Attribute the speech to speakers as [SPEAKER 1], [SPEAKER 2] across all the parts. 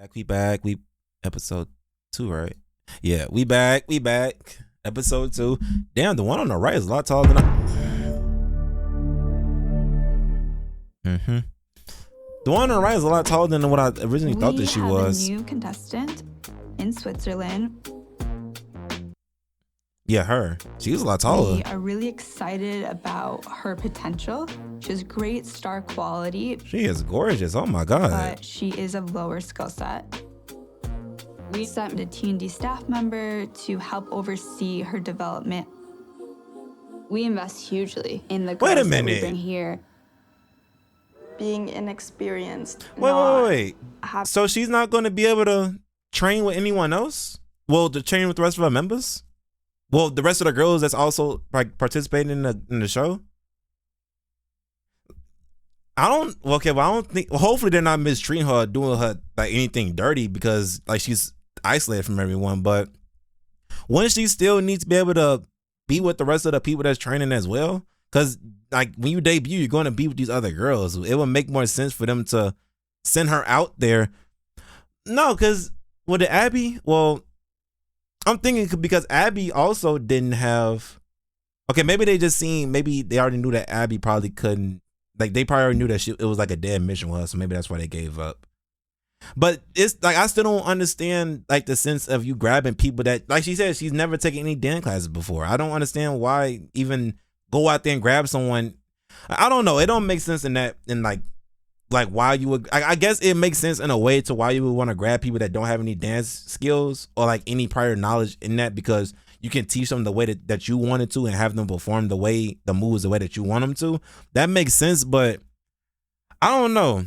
[SPEAKER 1] We episode 2, right? Yeah, we back. Episode 2. Damn, the one on the right is a lot taller than The one on the right is a lot taller than what I originally thought that she was.
[SPEAKER 2] We have a new contestant in Switzerland.
[SPEAKER 1] Yeah, her. She was a lot taller.
[SPEAKER 2] We are really excited about her potential. She has great star quality.
[SPEAKER 1] She is gorgeous. Oh my God.
[SPEAKER 2] But she is of lower skill set. We sent a T&D staff member to help oversee her development. We invest hugely in the girls that we bring here.
[SPEAKER 3] Being inexperienced.
[SPEAKER 1] Wait. So she's not going to be able to train with anyone else? Well, to train with the rest of her members? Well, the rest of the girls that's also like participating in the show? I don't think. Well, hopefully they're not mistreating her, or doing her like anything dirty because like she's isolated from everyone. But wouldn't she still need to be able to be with the rest of the people that's training as well? Because like when you debut, you're going to be with these other girls. It would make more sense for them to send her out there. No, because with the Abby, well, I'm thinking because Abby also didn't have. Okay, maybe they just seen. Maybe they already knew that Abby probably couldn't. Like they probably already knew that it was like a dead mission with her, so maybe that's why they gave up. But it's like I still don't understand like the sense of you grabbing people that, like she said, she's never taken any dance classes before. I don't understand why even go out there and grab someone. I don't know. It don't make sense in that, in like why you would. I guess it makes sense in a way to why you would want to grab people that don't have any dance skills or like any prior knowledge in that, because you can teach them the way that you wanted to and have them perform the moves the way that you want them to. That makes sense, but I don't know.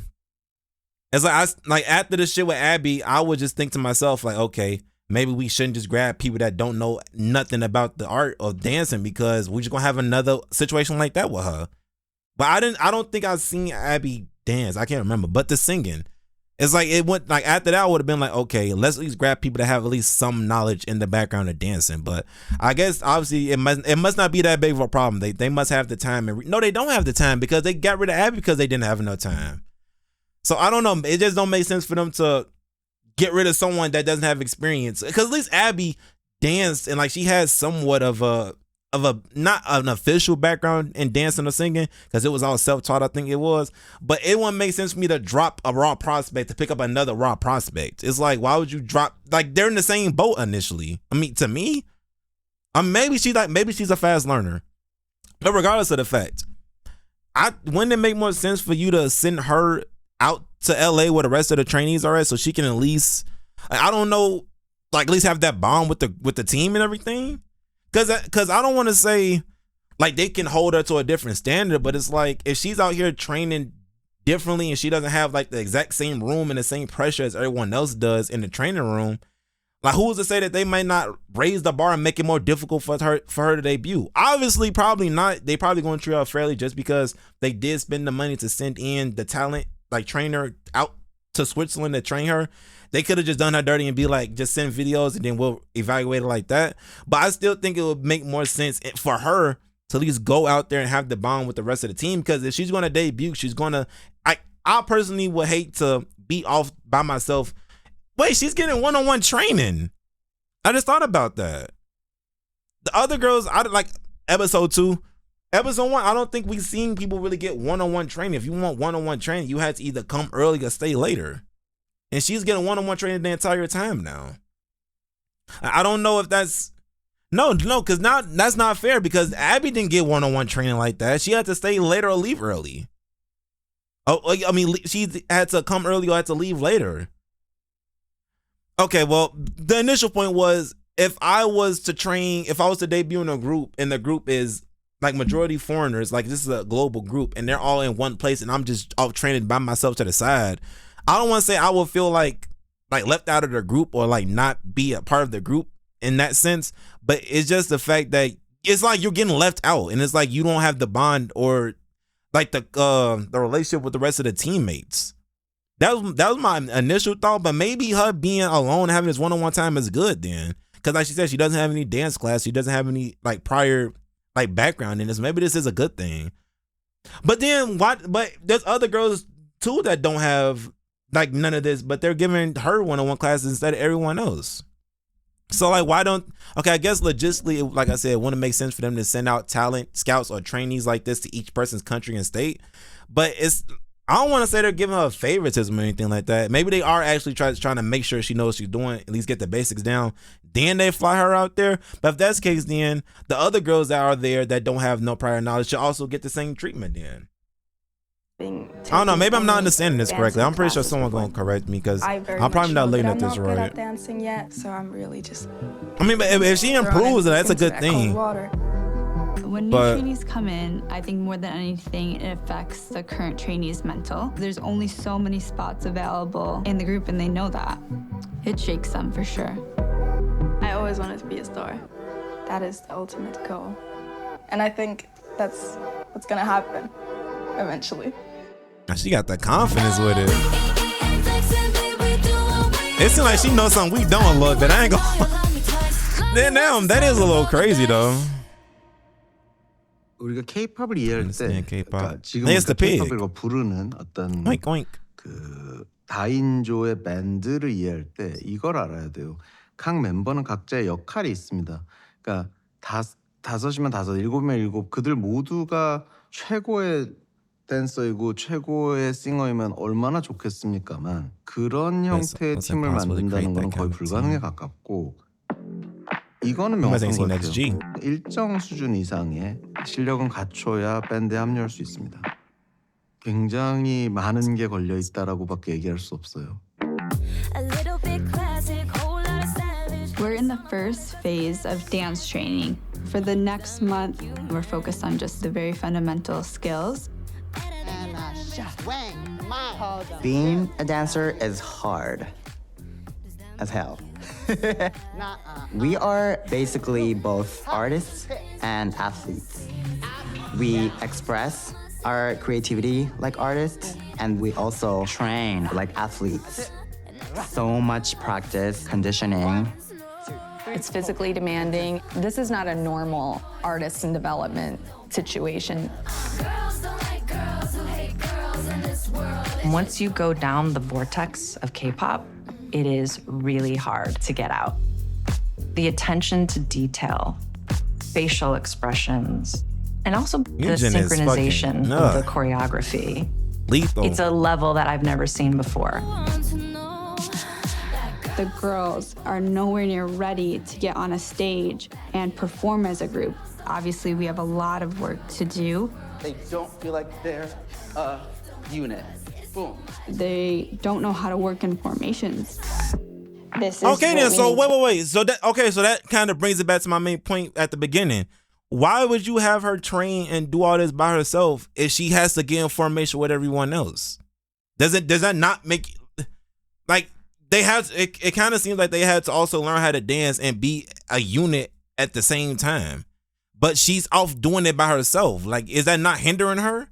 [SPEAKER 1] It's like after the shit with Abby, I would just think to myself like, okay, maybe we shouldn't just grab people that don't know nothing about the art of dancing, because we're just gonna have another situation like that with her. But I don't think I've seen Abby dance. I can't remember. But the singing, it's like it went like after that I would have been like, okay, let's at least grab people that have at least some knowledge in the background of dancing. But I guess obviously it must not be that big of a problem. They must have the time. No, they don't have the time, because they got rid of Abby because they didn't have enough time. So I don't know. It just don't make sense for them to get rid of someone that doesn't have experience. Because at least Abby danced and like she has somewhat of a not an official background in dancing or singing, because it was all self-taught, I think it was. But it wouldn't make sense for me to drop a raw prospect to pick up another raw prospect. It's like, why would you drop, like they're in the same boat initially. I mean, to me, maybe she's a fast learner. But regardless of the fact, wouldn't it make more sense for you to send her out to LA where the rest of the trainees are at, so she can at least, I don't know, like at least have that bond with the team and everything? Because I don't want to say like they can hold her to a different standard, but it's like if she's out here training differently and she doesn't have like the exact same room and the same pressure as everyone else does in the training room, like who's to say that they might not raise the bar and make it more difficult for her to debut? Obviously, probably not. They probably going to treat her fairly just because they did spend the money to send in the talent, like train her out to Switzerland to train her. They could have just done her dirty and be like, just send videos and then we'll evaluate it like that. But I still think it would make more sense for her to at least go out there and have the bond with the rest of the team. Because if she's going to debut, she's going to, I personally would hate to be off by myself. Wait, she's getting one-on-one training. I just thought about that. The other girls, I like episode 2. Episode 1, I don't think we've seen people really get one-on-one training. If you want one-on-one training, you had to either come early or stay later. And she's getting one-on-one training the entire time now. I don't know if that's... No, because now that's not fair, because Abby didn't get one-on-one training like that. She had to stay later or leave early. Oh, I mean, she had to come early or had to leave later. Okay, well, the initial point was, if I was to debut in a group, and the group is like majority foreigners, like this is a global group, and they're all in one place, and I'm just off training by myself to the side, I don't want to say I will feel like left out of the group or like not be a part of the group in that sense, but it's just the fact that it's like you're getting left out, and it's like you don't have the bond or like the relationship with the rest of the teammates. That was my initial thought, but maybe her being alone and having this one-on-one time is good then, because like she said, she doesn't have any dance class, she doesn't have any like prior like background in this. Maybe this is a good thing. But then but there's other girls too that don't have like none of this, but they're giving her one-on-one classes instead of everyone else. So like, why don't, okay, I guess logistically, like I said, it wouldn't make sense for them to send out talent scouts or trainees like this to each person's country and state. But I don't want to say they're giving her a favoritism or anything like that. Maybe they are actually trying to make sure she knows what she's doing, at least get the basics down. Then they fly her out there. But if that's the case, then the other girls that are there that don't have no prior knowledge should also get the same treatment then. I don't know. Maybe I'm not understanding this correctly. I'm pretty sure someone's going to correct me because I'm probably not looking at this right.
[SPEAKER 3] I'm not good at dancing yet, so I'm really just...
[SPEAKER 1] I mean, but if she improves, that's a good thing.
[SPEAKER 2] When new trainees come in, I think more than anything, it affects the current trainees' mental. There's only so many spots available in the group, and they know that. It shakes them for sure.
[SPEAKER 3] I always wanted to be a star. That is the ultimate goal. And I think that's what's gonna happen eventually.
[SPEAKER 1] She got the confidence with it. It seems like she knows something we don't look, but I ain't gonna. Damn, that is a little crazy though.
[SPEAKER 4] 우리가 K-팝을 이해할 때,
[SPEAKER 1] K-pop.
[SPEAKER 4] 지금 K-팝이라고 부르는 어떤 그 다인조의 밴드를 이해할 때 이걸 알아야 돼요. 각 멤버는 각자의 역할이 있습니다. 그러니까 다섯이면 다섯, 일곱이면 일곱, 그들 모두가 최고의 댄서이고 최고의 싱어이면 얼마나 좋겠습니까만 그런 형태의 팀을 만든다는 건 거의 불가능에 가깝고 이거는 명확한 것 같아요. 일정 수준 이상의 실력은 갖춰야 밴드에 합류할 수 있습니다. 굉장히 많은 게 걸려 있다라고밖에 얘기할 수 없어요.
[SPEAKER 2] We're in the first phase of dance training. For the next month, we're focused on just the very fundamental skills.
[SPEAKER 5] Being a dancer is hard as hell. We are basically both artists and athletes. We express our creativity like artists, and we also train like athletes. So much practice, conditioning.
[SPEAKER 6] It's physically demanding. This is not a normal artist and development situation.
[SPEAKER 7] Once you go down the vortex of K-pop, it is really hard to get out. The attention to detail, facial expressions, and also the synchronization of the choreography.
[SPEAKER 1] Lethal.
[SPEAKER 7] It's a level that I've never seen before.
[SPEAKER 2] The girls are nowhere near ready to get on a stage and perform as a group. Obviously, we have a lot of work to do.
[SPEAKER 8] They don't feel like they're a unit. Boom.
[SPEAKER 2] They don't know how to work in formations.
[SPEAKER 3] This is
[SPEAKER 1] okay then, so wait. So that kind of brings it back to my main point at the beginning. Why would you have her train and do all this by herself if she has to get in formation with everyone else? Does that not make, like, they have, it kind of seems like they had to also learn how to dance and be a unit at the same time. But she's off doing it by herself. Like, is that not hindering her?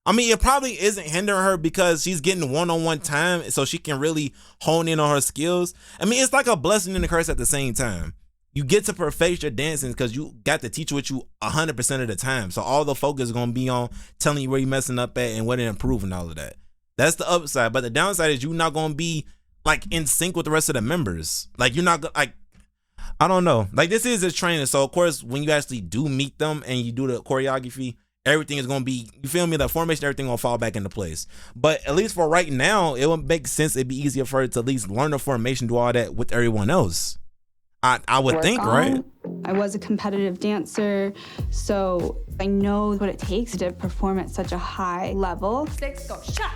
[SPEAKER 1] I mean, it probably isn't hindering her because she's getting one-on-one time so she can really hone in on her skills. I mean, it's like a blessing and a curse at the same time. You get to perfect your dancing because you got the teacher with you 100% of the time. So all the focus is going to be on telling you where you're messing up at and where to improve and all of that. That's the upside. But the downside is you're not going to be like in sync with the rest of the members. Like you're not like, I don't know. Like this is a training. So of course, when you actually do meet them and you do the choreography, everything is going to be, you feel me? The formation, everything going to fall back into place. But at least for right now, it would make sense. It'd be easier for her to at least learn the formation, do all that with everyone else. I would think, right?
[SPEAKER 2] I was a competitive dancer, so I know what it takes to perform at such a high level.
[SPEAKER 6] Let's go. Shot,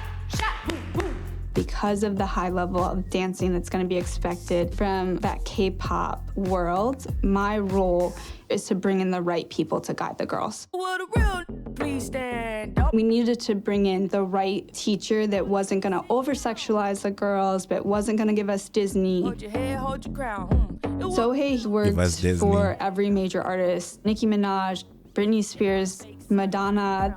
[SPEAKER 6] boom, boom.
[SPEAKER 2] Because of the high level of dancing that's going to be expected from that K-pop world, my role is to bring in the right people to guide the girls. We needed to bring in the right teacher that wasn't going to over-sexualize the girls, but wasn't going to give us Disney.
[SPEAKER 6] Hold your head, hold your crown.
[SPEAKER 2] Sohae worked for every major artist. Nicki Minaj, Britney Spears, Madonna.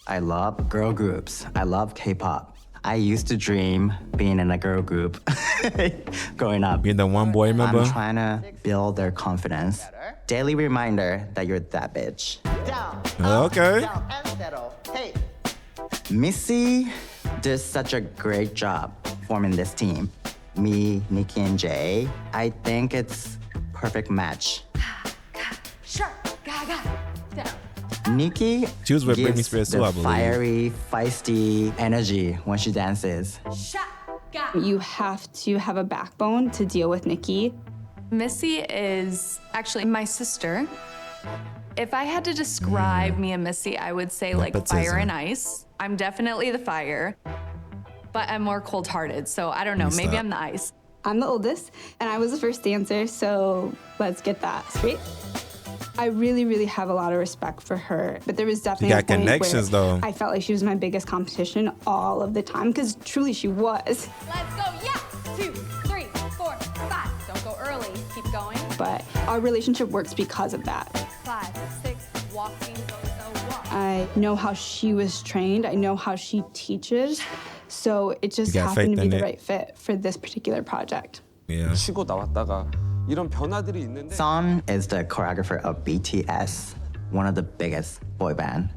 [SPEAKER 5] I love girl groups. I love K-pop. I used to dream being in a girl group growing up.
[SPEAKER 1] Being the one boy member?
[SPEAKER 5] I'm trying to build their confidence. Daily reminder that you're that bitch.
[SPEAKER 1] Okay.
[SPEAKER 5] Missy did such a great job forming this team. Me, Nikki, and Jay. I think it's perfect match. Nikki
[SPEAKER 1] she was with Britney
[SPEAKER 5] gives
[SPEAKER 1] Spears too,
[SPEAKER 5] the
[SPEAKER 1] I believe.
[SPEAKER 5] fiery, feisty energy when she dances.
[SPEAKER 2] You have to have a backbone to deal with Nikki.
[SPEAKER 6] Missy is actually my sister. If I had to describe me and Missy, I would say like
[SPEAKER 1] Nepotism.
[SPEAKER 6] fire and ice. I'm definitely the fire, but I'm more cold-hearted, so I don't know, maybe
[SPEAKER 1] Stop.
[SPEAKER 6] I'm the ice.
[SPEAKER 2] I'm the oldest, and I was the first dancer, so let's get that straight. I really, really have a lot of respect for her, but there was definitely
[SPEAKER 1] got
[SPEAKER 2] a point
[SPEAKER 1] connections,
[SPEAKER 2] where
[SPEAKER 1] though.
[SPEAKER 2] I felt like she was my biggest competition all of the time, because truly she was.
[SPEAKER 9] Let's go, yeah! 2, 3, 4, 5. Don't go early, keep going.
[SPEAKER 2] But our relationship works because of that.
[SPEAKER 9] 5, 6, walking, so walk.
[SPEAKER 2] I know how she was trained. I know how she teaches. So it just
[SPEAKER 1] You got
[SPEAKER 2] happened to
[SPEAKER 1] faith
[SPEAKER 2] be
[SPEAKER 1] in
[SPEAKER 2] the
[SPEAKER 1] it.
[SPEAKER 2] right fit for this particular project.
[SPEAKER 1] Yeah.
[SPEAKER 10] 쉬고 나왔다가 이런 변화들이 있는데
[SPEAKER 5] Son is the choreographer of BTS, one of the biggest boy band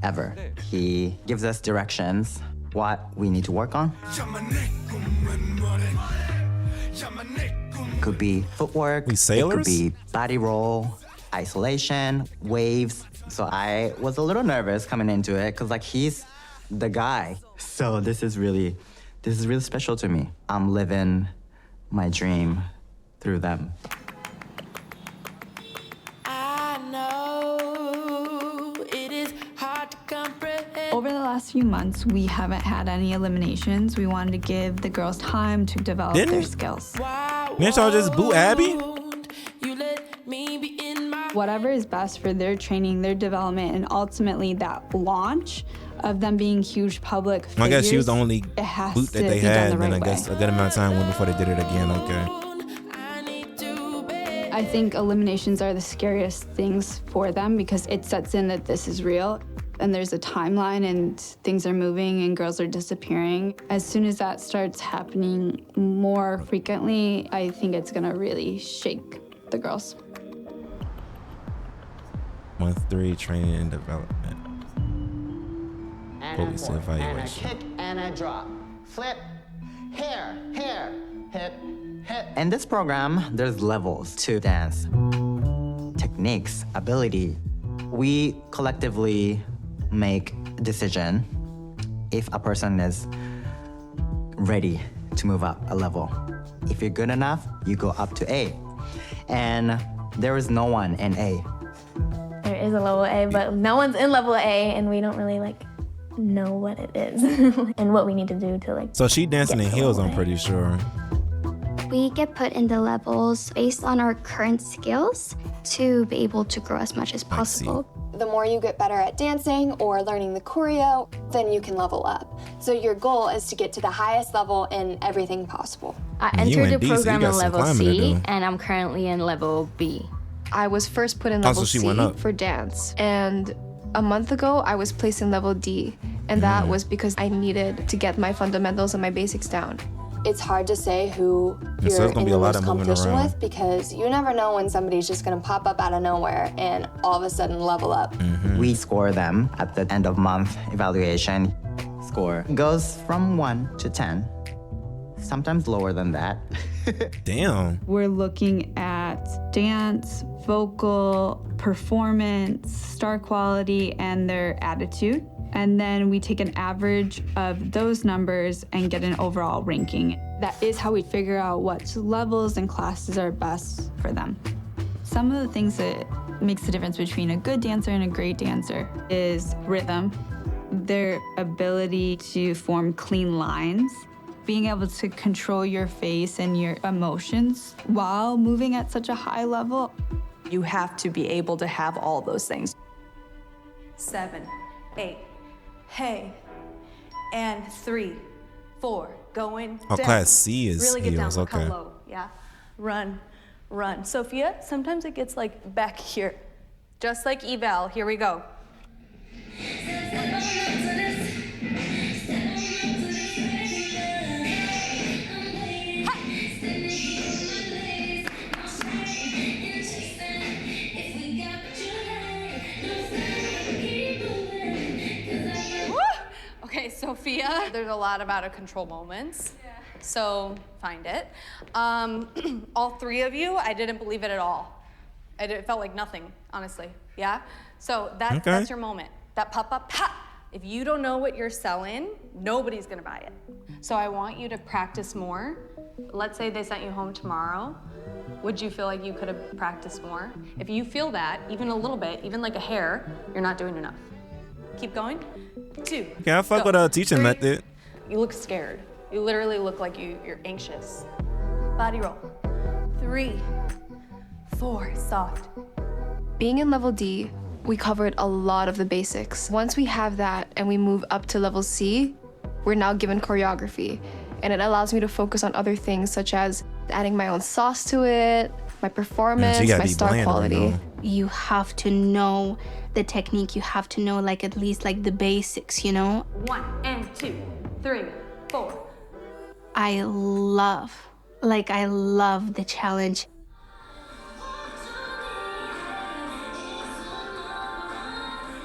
[SPEAKER 5] ever. He gives us directions, what we need to work on. Could be footwork,
[SPEAKER 1] We
[SPEAKER 5] it
[SPEAKER 1] sailors?
[SPEAKER 5] could be body roll, isolation, waves. So I was a little nervous coming into it because like he's the guy. So this is really special to me. I'm living my dream through them.
[SPEAKER 2] Over the last few months, we haven't had any eliminations. We wanted to give the girls time to develop
[SPEAKER 1] Didn't
[SPEAKER 2] their
[SPEAKER 1] we?
[SPEAKER 2] skills.
[SPEAKER 1] Didn't y'all just boo Abby?
[SPEAKER 2] Whatever is best for their training, their development, and ultimately that launch of them being huge public figures.
[SPEAKER 1] I guess she was the only
[SPEAKER 2] it has
[SPEAKER 1] boot that
[SPEAKER 2] to
[SPEAKER 1] they
[SPEAKER 2] be done
[SPEAKER 1] had,
[SPEAKER 2] the
[SPEAKER 1] and then
[SPEAKER 2] right
[SPEAKER 1] I guess
[SPEAKER 2] way.
[SPEAKER 1] a good amount of time went before they did it again. Okay.
[SPEAKER 2] I think eliminations are the scariest things for them because it sets in that this is real and there's a timeline and things are moving and girls are disappearing. As soon as that starts happening more frequently, I think it's gonna really shake the girls.
[SPEAKER 1] Month 3, training and development.
[SPEAKER 11] And
[SPEAKER 1] Police
[SPEAKER 11] a forward, and a
[SPEAKER 1] evaluation.
[SPEAKER 11] kick and a drop. Flip, here, hip, hip.
[SPEAKER 5] In this program, there's levels to dance. Techniques, ability. We collectively make a decision if a person is ready to move up a level. If you're good enough, you go up to A. And there is no one in A.
[SPEAKER 12] There is a level A, but no one's in level A, and we don't really know what it is and what we need to do to
[SPEAKER 1] So she dancing
[SPEAKER 12] get
[SPEAKER 1] in
[SPEAKER 12] to
[SPEAKER 1] heels,
[SPEAKER 12] level
[SPEAKER 1] I'm
[SPEAKER 12] A.
[SPEAKER 1] pretty sure.
[SPEAKER 13] We get put into levels based on our current skills to be able to grow as much as possible.
[SPEAKER 14] The more you get better at dancing or learning the choreo, then you can level up. So your goal is to get to the highest level in everything possible.
[SPEAKER 12] I
[SPEAKER 1] And you
[SPEAKER 12] entered
[SPEAKER 1] in
[SPEAKER 12] the
[SPEAKER 1] D, so you
[SPEAKER 12] program
[SPEAKER 1] got
[SPEAKER 12] in
[SPEAKER 1] some
[SPEAKER 12] level
[SPEAKER 1] climbing to
[SPEAKER 12] C,
[SPEAKER 1] do.
[SPEAKER 12] and I'm currently in level B.
[SPEAKER 3] I was first put in
[SPEAKER 1] Oh,
[SPEAKER 3] level
[SPEAKER 1] so she
[SPEAKER 3] C
[SPEAKER 1] went up.
[SPEAKER 3] for dance, and a month ago I was placed in level D, and that was because I needed to get my fundamentals and my basics down.
[SPEAKER 14] It's hard to say who
[SPEAKER 1] Yeah, so
[SPEAKER 14] you're
[SPEAKER 1] there's gonna
[SPEAKER 14] in
[SPEAKER 1] be
[SPEAKER 14] the
[SPEAKER 1] a lot
[SPEAKER 14] most
[SPEAKER 1] of moving
[SPEAKER 14] competition
[SPEAKER 1] around.
[SPEAKER 14] with because you never know when somebody's just gonna pop up out of nowhere and all of a sudden level up.
[SPEAKER 5] We score them at the end of month evaluation. Score goes from 1 to 10, sometimes lower than that.
[SPEAKER 1] Damn.
[SPEAKER 2] We're looking at dance, vocal, performance, star quality, and their attitude. And then we take an average of those numbers and get an overall ranking. That is how we figure out what levels and classes are best for them. Some of the things that makes the difference between a good dancer and a great dancer is rhythm, their ability to form clean lines, being able to control your face and your emotions while moving at such a high level.
[SPEAKER 6] You have to be able to have all those things.
[SPEAKER 9] 7, 8, hey, and 3, 4, going
[SPEAKER 1] Oh,
[SPEAKER 9] down.
[SPEAKER 1] class C is
[SPEAKER 9] really get
[SPEAKER 1] heels,
[SPEAKER 9] down,
[SPEAKER 1] okay.
[SPEAKER 9] come low, yeah. Run, run. Sophia, sometimes it gets like back here.
[SPEAKER 6] Just like eval, here we go.
[SPEAKER 9] Okay, Sophia,
[SPEAKER 6] there's a lot of out of control moments. Yeah. So find it. All three of you, I didn't believe it at all. It felt like nothing, honestly. Yeah? So that's your moment. That pop-up, ha! If you don't know what you're selling, nobody's gonna buy it. So I want you to practice more. Let's say they sent you home tomorrow. Would you feel like you could have practiced more? If you feel that, even a little bit, even like a hair, you're not doing enough. Keep going. 2.
[SPEAKER 1] Okay, I fuck with a teaching
[SPEAKER 6] 3.
[SPEAKER 1] method.
[SPEAKER 6] You look scared. You literally look like you're anxious. Body roll. 3, 4, soft.
[SPEAKER 15] Being in level D, we covered a lot of the basics. Once we have that and we move up to level C, we're now given choreography. And it allows me to focus on other things such as adding my own sauce to it, my performance, my star quality.
[SPEAKER 2] You have to know the technique. You have to know like at least like the basics, you know?
[SPEAKER 6] 1 and 2, 3, 4.
[SPEAKER 2] I love the challenge.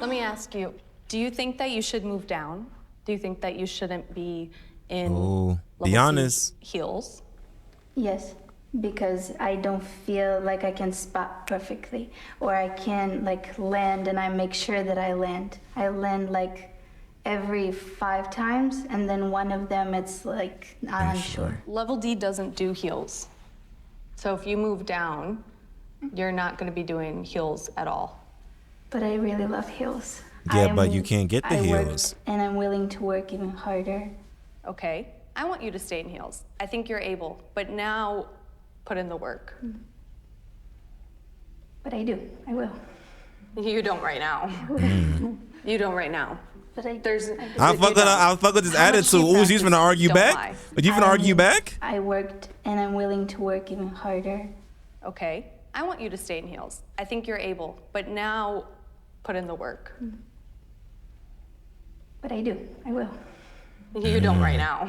[SPEAKER 6] Let me ask you, do you think that you should move down? Do you think that you shouldn't be in level
[SPEAKER 1] be honest.
[SPEAKER 6] C heels?
[SPEAKER 2] Yes, because I don't feel like I can spot perfectly, or I can like land and I make sure that I land. I land like every 5 times, and then one of them it's like I'm unsure.
[SPEAKER 6] Level D doesn't do heels. So if you move down, you're not gonna be doing heels at all.
[SPEAKER 2] But I really love heels.
[SPEAKER 1] Yeah, but you can't get the heels.
[SPEAKER 2] And I'm willing to work even harder.
[SPEAKER 6] Okay, I want you to stay in heels. I think you're able, but now put in the work.
[SPEAKER 2] But I do, I will.
[SPEAKER 6] You don't right now. You don't right now.
[SPEAKER 2] But I
[SPEAKER 1] I'll fuck with this attitude. Ooh, she's gonna argue back? But you gonna argue back?
[SPEAKER 2] I worked and I'm willing to work even harder.
[SPEAKER 6] Okay, I want you to stay in heels. I think you're able, but now put in the work.
[SPEAKER 2] But I do, I will.
[SPEAKER 6] You don't right now.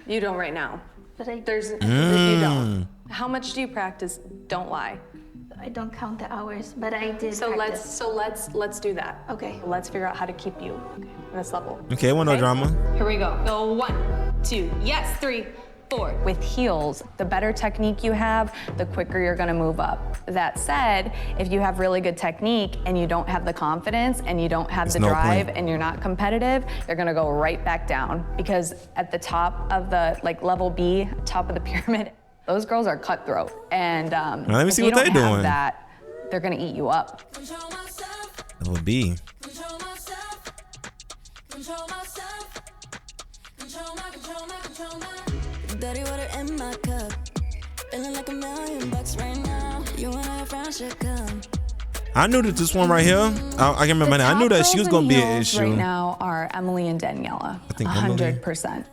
[SPEAKER 6] You don't right now.
[SPEAKER 2] But I
[SPEAKER 6] you don't. How much do you practice? Don't lie.
[SPEAKER 2] I don't count the hours, but I did.
[SPEAKER 6] So
[SPEAKER 2] practice.
[SPEAKER 6] let's do that.
[SPEAKER 2] Okay.
[SPEAKER 6] Let's figure out how to keep you in this level.
[SPEAKER 1] Okay, no drama.
[SPEAKER 6] Here we go. Go 1, 2, yes, 3, 4. With heels, the better technique you have, the quicker you're gonna move up. That said, if you have really good technique and you don't have the confidence and you don't have the drive and you're not competitive, you're gonna go right back down. Because at the top of the level B, top of the pyramid, those girls are cutthroat. And
[SPEAKER 1] let me see what they're doing.
[SPEAKER 6] That, they're gonna eat you up.
[SPEAKER 1] Level B.
[SPEAKER 16] Dirty water in my cup. Feeling like $1,000,000 right now. You and I friends should come.
[SPEAKER 1] I knew that this one right here, I can remember now. I knew that she was gonna be an issue.
[SPEAKER 6] Right now are Emily and Daniela.
[SPEAKER 1] I think
[SPEAKER 6] 100%.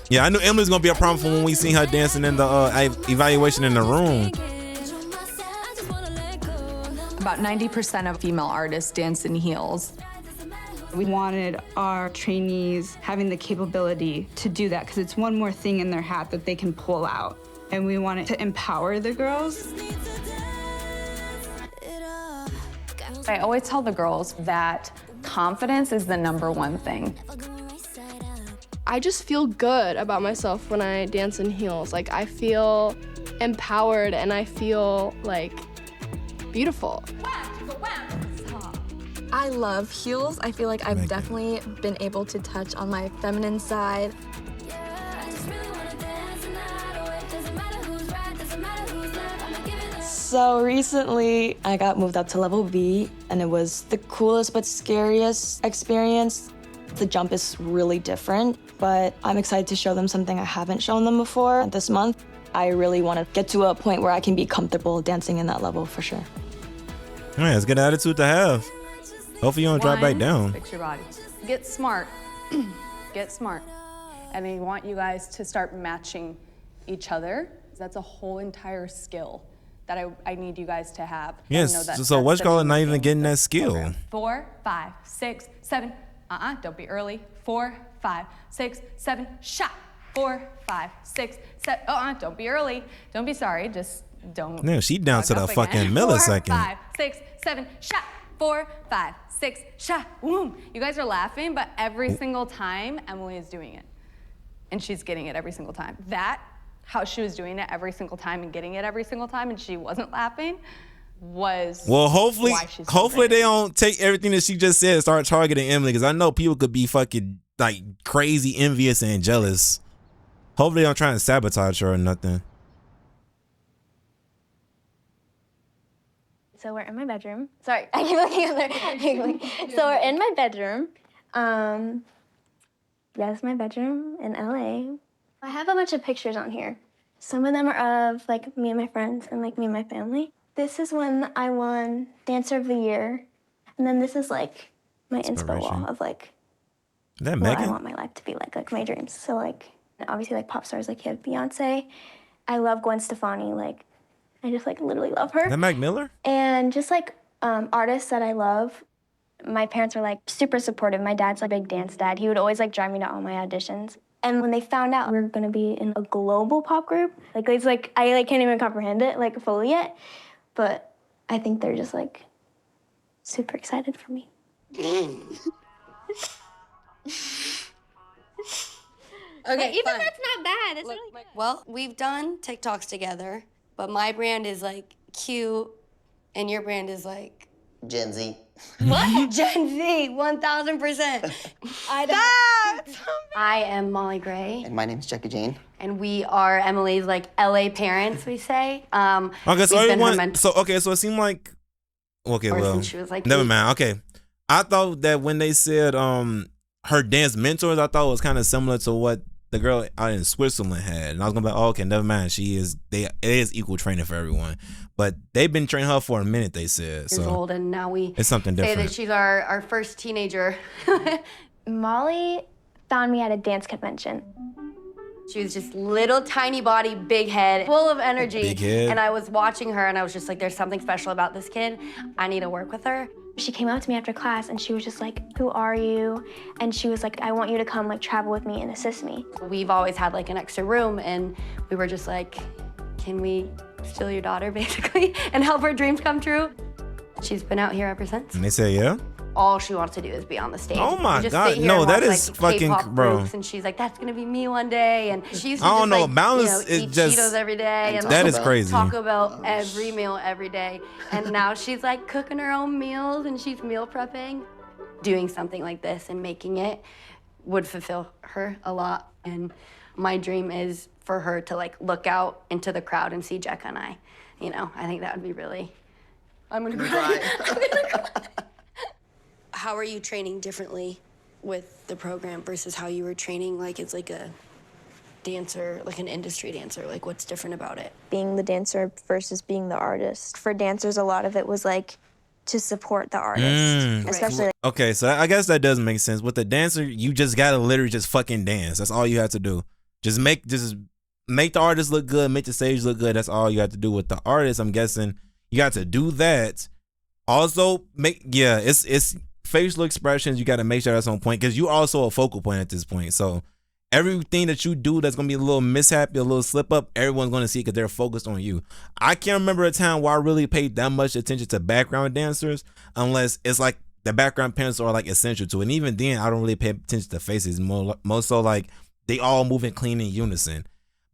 [SPEAKER 1] Yeah, I knew Emily's gonna be a problem for when we seen her dancing in the evaluation in the room.
[SPEAKER 6] About 90% of female artists dance in heels.
[SPEAKER 2] We wanted our trainees having the capability to do that because it's one more thing in their hat that they can pull out. And we wanted to empower the girls.
[SPEAKER 6] I always tell the girls that confidence is the #1 thing.
[SPEAKER 15] I just feel good about myself when I dance in heels. Like, I feel empowered and I feel like beautiful.
[SPEAKER 3] I love heels. I feel like I've definitely been able to touch on my feminine side.
[SPEAKER 17] So recently, I got moved up to level B, and it was the coolest but scariest experience. The jump is really different, but I'm excited to show them something I haven't shown them before this month. I really want to get to a point where I can be comfortable dancing in that level for sure.
[SPEAKER 1] Man, it's a good attitude to have. Hopefully you don't drop back down.
[SPEAKER 6] Fix your body. Get smart. Get smart. And I want you guys to start matching each other. That's a whole entire skill that I need you guys to have.
[SPEAKER 1] Yes, so what's called not even getting that skill?
[SPEAKER 6] Program. 4, 5, 6, 7. Don't be early. 4, 5, 6, 7. Shot. 4, 5, 6, 7. Don't be early. Don't be sorry. Just don't.
[SPEAKER 1] No, she down to the fucking millisecond.
[SPEAKER 6] 4, 5, 6, 7. Shot. 4, 5, 6, sha, boom. You guys are laughing, but every single time Emily is doing it. And she's getting it every single time. That, how she was doing it every single time and getting it every single time and she wasn't laughing was
[SPEAKER 1] hopefully
[SPEAKER 6] why she's
[SPEAKER 1] they don't take everything that she just said and start targeting Emily, because I know people could be fucking like crazy envious and jealous. Hopefully they don't try and sabotage her or nothing.
[SPEAKER 12] So we're in my bedroom. Sorry, I keep looking at there. So we're in my bedroom. Yes, my bedroom in LA. I have a bunch of pictures on here. Some of them are of like me and my friends and like me and my family. This is when I won Dancer of the Year. And then this is like my inspo wall of like what I want my life to be like my dreams. So like obviously like pop stars like you have Beyonce. I love Gwen Stefani, like I just like literally love her.
[SPEAKER 1] That Mac Miller?
[SPEAKER 12] And just like artists that I love. My parents were like super supportive. My dad's a big dance dad. He would always like drive me to all my auditions. And when they found out we were gonna be in a global pop group, like it's like I like can't even comprehend it like fully yet. But I think they're just like super excited for me.
[SPEAKER 18] Okay,
[SPEAKER 19] even
[SPEAKER 18] fine.
[SPEAKER 19] that's not bad. That's really good. Well, we've done TikToks together, but my brand is like cute, and your brand is like
[SPEAKER 11] Gen Z.
[SPEAKER 19] what? Gen Z, 1000%. I am Molly Gray,
[SPEAKER 11] And my name's Jackie Jane.
[SPEAKER 19] and we are Emily's like LA parents. We say.
[SPEAKER 1] Okay, so
[SPEAKER 19] we've been her
[SPEAKER 1] everyone, so it seemed like
[SPEAKER 19] Or since she was like
[SPEAKER 1] never
[SPEAKER 19] 8.
[SPEAKER 1] mind. Okay, I thought that when they said her dance mentors, I thought it was kind of similar to what the girl out in Switzerland had, and I was gonna be like, oh, okay, never mind. It is equal training for everyone, but they've been training her for a minute. They said
[SPEAKER 19] Years
[SPEAKER 1] so.
[SPEAKER 19] old, and now we
[SPEAKER 1] It's something
[SPEAKER 19] say
[SPEAKER 1] different.
[SPEAKER 19] that she's our first teenager.
[SPEAKER 12] Molly found me at a dance convention.
[SPEAKER 19] She was just little tiny body, big head, full of energy.
[SPEAKER 1] Big head.
[SPEAKER 19] And I was watching her and I was just like, there's something special about this kid. I need to work with her.
[SPEAKER 12] She came up to me after class and she was just like, who are you? And she was like, I want you to come like travel with me and assist me.
[SPEAKER 19] We've always had like an extra room and we were just like, can we steal your daughter basically and help her dreams come true? She's been out here ever since.
[SPEAKER 1] And they say, yeah.
[SPEAKER 19] All she wants to do is be on the stage.
[SPEAKER 1] Oh my
[SPEAKER 19] We just
[SPEAKER 1] God,
[SPEAKER 19] sit here
[SPEAKER 1] no,
[SPEAKER 19] and
[SPEAKER 1] that
[SPEAKER 19] watch,
[SPEAKER 1] is
[SPEAKER 19] like,
[SPEAKER 1] fucking-
[SPEAKER 19] K-pop
[SPEAKER 1] bro.
[SPEAKER 19] groups, and she's like, that's gonna be me one day. And she used to
[SPEAKER 1] I don't
[SPEAKER 19] just,
[SPEAKER 1] know,
[SPEAKER 19] like,
[SPEAKER 1] balance is
[SPEAKER 19] eat
[SPEAKER 1] just-
[SPEAKER 19] Cheetos every day. And
[SPEAKER 1] That is crazy.
[SPEAKER 19] Taco Bell every meal every day. And now she's like cooking her own meals and she's meal prepping. Doing something like this and making it would fulfill her a lot. And my dream is for her to like look out into the crowd and see Jekka and I. You know, I think that would be really. I'm gonna cry.
[SPEAKER 18] How are you training differently with the program versus how you were training like it's like a dancer, like an industry dancer? Like what's different about it?
[SPEAKER 12] Being the dancer versus being the artist. For dancers, a lot of it was like to support the artist, especially like,
[SPEAKER 1] Okay, so I guess that does make sense. With the dancer, you just gotta literally just fucking dance. That's all you have to do. Just make the artist look good, make the stage look good. That's all you have to do. With the artist, I'm guessing you got to do that. Also, it's facial expressions. You got to make sure that's on point because you're also a focal point at this point. So everything that you do that's gonna be a little mishap, a little slip up, everyone's gonna see because they're focused on you. I can't remember a time where I really paid that much attention to background dancers, unless it's like the background parents are like essential to it. And even then, I don't really pay attention to faces. Most so like they all moving clean in unison.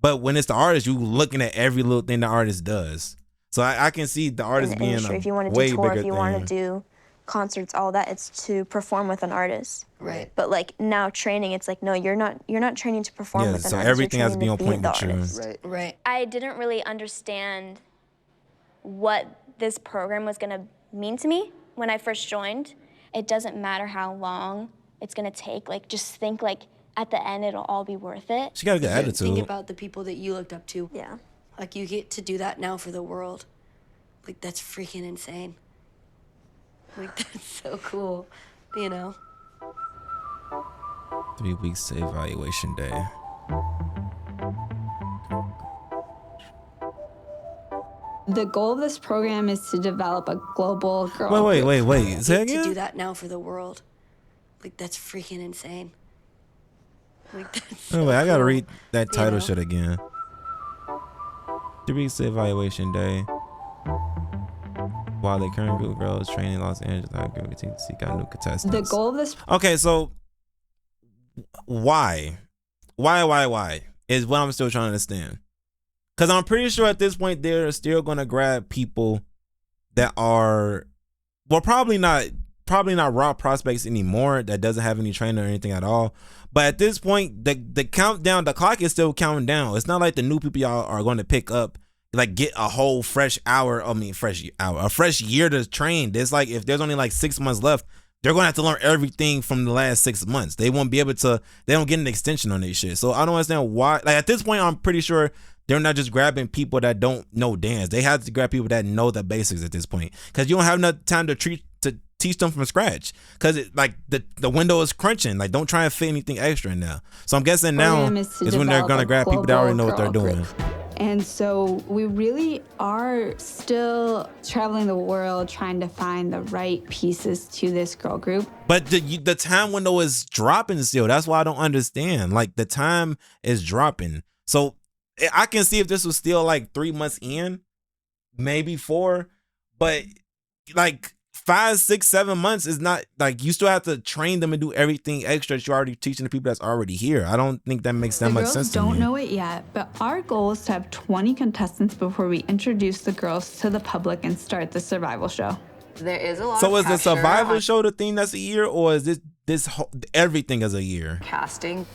[SPEAKER 1] But when it's the artist, you looking at every little thing the artist does. So I can see the artist being a
[SPEAKER 12] if you want to
[SPEAKER 1] way
[SPEAKER 12] do tour,
[SPEAKER 1] bigger
[SPEAKER 12] if you
[SPEAKER 1] thing.
[SPEAKER 12] want to do concerts, all that, it's to perform with an artist.
[SPEAKER 18] Right.
[SPEAKER 12] But like now training, it's like, no, you're not training to perform
[SPEAKER 1] Yeah,
[SPEAKER 12] with an
[SPEAKER 1] so
[SPEAKER 12] artist.
[SPEAKER 1] everything
[SPEAKER 12] you're
[SPEAKER 1] has to be on
[SPEAKER 12] training
[SPEAKER 1] point
[SPEAKER 12] the
[SPEAKER 1] with you.
[SPEAKER 12] artist.
[SPEAKER 18] Right.
[SPEAKER 12] I didn't really understand what this program was gonna mean to me when I first joined. It doesn't matter how long it's gonna take. Like just think like at the end it'll all be worth it.
[SPEAKER 1] She got a good attitude.
[SPEAKER 18] Think about the people that you looked up to.
[SPEAKER 12] Yeah.
[SPEAKER 18] Like you get to do that now for the world. Like that's freaking insane. Like that's so cool, you know?
[SPEAKER 1] 3 weeks to evaluation day.
[SPEAKER 2] The goal of this program is to develop a global girl.
[SPEAKER 1] Wait. Say
[SPEAKER 18] To do
[SPEAKER 1] again?
[SPEAKER 18] that now for the world. Like that's freaking insane. Like that's
[SPEAKER 1] Oh,
[SPEAKER 18] so
[SPEAKER 1] wait, I gotta
[SPEAKER 18] cool,
[SPEAKER 1] read that
[SPEAKER 18] you
[SPEAKER 1] title
[SPEAKER 18] know?
[SPEAKER 1] shit again. 3 weeks to evaluation day. While the current group grows, training in Los Angeles, I agree with to seek out new contestants.
[SPEAKER 2] The goal of this.
[SPEAKER 1] Okay, so why is what I'm still trying to understand. Because I'm pretty sure at this point they're still going to grab people that are, well, probably not raw prospects anymore that doesn't have any training or anything at all. But at this point, the countdown, the clock is still counting down. It's not like the new people y'all are going to pick up, like get a whole fresh year to train. It's like if there's only like 6 months left, they're going to have to learn everything from the last 6 months. They won't be able to, they don't get an extension on their shit. So I don't understand why, like at this point, I'm pretty sure they're not just grabbing people that don't know dance. They have to grab people that know the basics at this point. Because you don't have enough time to teach them from scratch. Because like the window is crunching. Like don't try and fit anything extra in there. So I'm guessing now is when they're going to grab people that already know what they're doing.
[SPEAKER 2] And so we really are still traveling the world trying to find the right pieces to this girl group.
[SPEAKER 1] But the time window is dropping still. That's why I don't understand. Like the time is dropping. So I can see if this was still like 3 months in, maybe 4, but like 5, 6, 7 months is not, like you still have to train them and do everything extra that you're already teaching the people that's already here. I don't think that makes that much sense to me.
[SPEAKER 2] The girls don't know it yet, but our goal is to have 20 contestants before we introduce the girls to the public and start the survival show.
[SPEAKER 20] There is a lot
[SPEAKER 1] So
[SPEAKER 20] of
[SPEAKER 1] is the survival show the thing that's a year, or is this whole, everything is a year?
[SPEAKER 20] casting.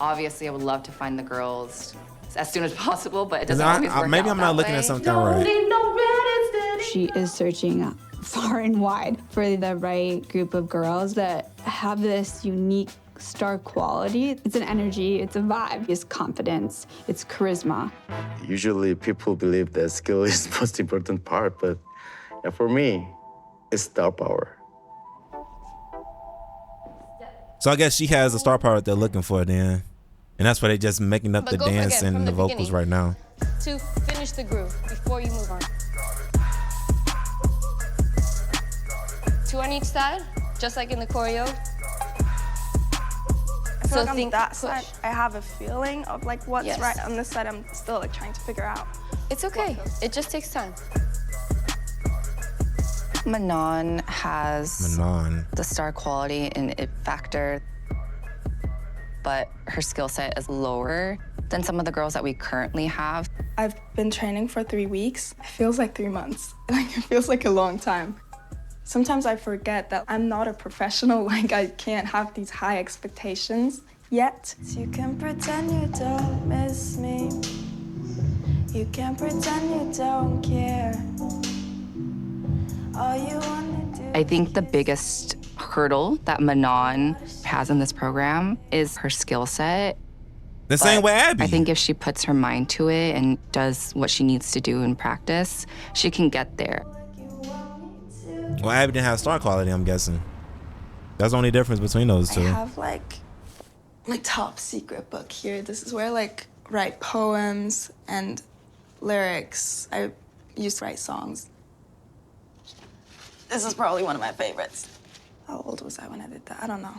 [SPEAKER 20] Obviously, I would love to find the girls as soon as possible, but it doesn't always work
[SPEAKER 1] maybe
[SPEAKER 20] out
[SPEAKER 1] I'm not
[SPEAKER 20] that
[SPEAKER 1] looking
[SPEAKER 20] way.
[SPEAKER 1] at something right.
[SPEAKER 2] She is searching far and wide for the right group of girls that have this unique star quality. It's an energy, it's a vibe, it's confidence, it's charisma.
[SPEAKER 4] Usually people believe that skill is the most important part, but for me, it's star power.
[SPEAKER 1] So I guess she has the star power that they're looking for then. And that's why they're just making up the dance and the vocals right now.
[SPEAKER 9] To finish the groove before you move on. 2 on each side, just like in the choreo.
[SPEAKER 3] I feel like on that side, I have a feeling of like what's
[SPEAKER 9] Yes.
[SPEAKER 3] right. On this side, I'm still like trying to figure out.
[SPEAKER 9] It's okay. It just takes time.
[SPEAKER 7] Manon has
[SPEAKER 1] Manon.
[SPEAKER 7] the star quality and it factor, but her skill set is lower than some of the girls that we currently have.
[SPEAKER 3] I've been training for 3 weeks. It feels like 3 months. Like it feels like a long time. Sometimes I forget that I'm not a professional. Like I can't have these high expectations yet. You can pretend you don't miss me. You can pretend you don't care. All you wanna do.
[SPEAKER 7] I think the biggest hurdle that Manon has in this program is her skill set.
[SPEAKER 1] The same way Abby.
[SPEAKER 7] I think if she puts her mind to it and does what she needs to do in practice, she can get there.
[SPEAKER 1] Well, Abby didn't have star quality, I'm guessing. That's the only difference between those two.
[SPEAKER 3] I have like my top secret book here. This is where I like write poems and lyrics. I used to write songs. This is probably one of my favorites. How old was I when I did that? I don't know.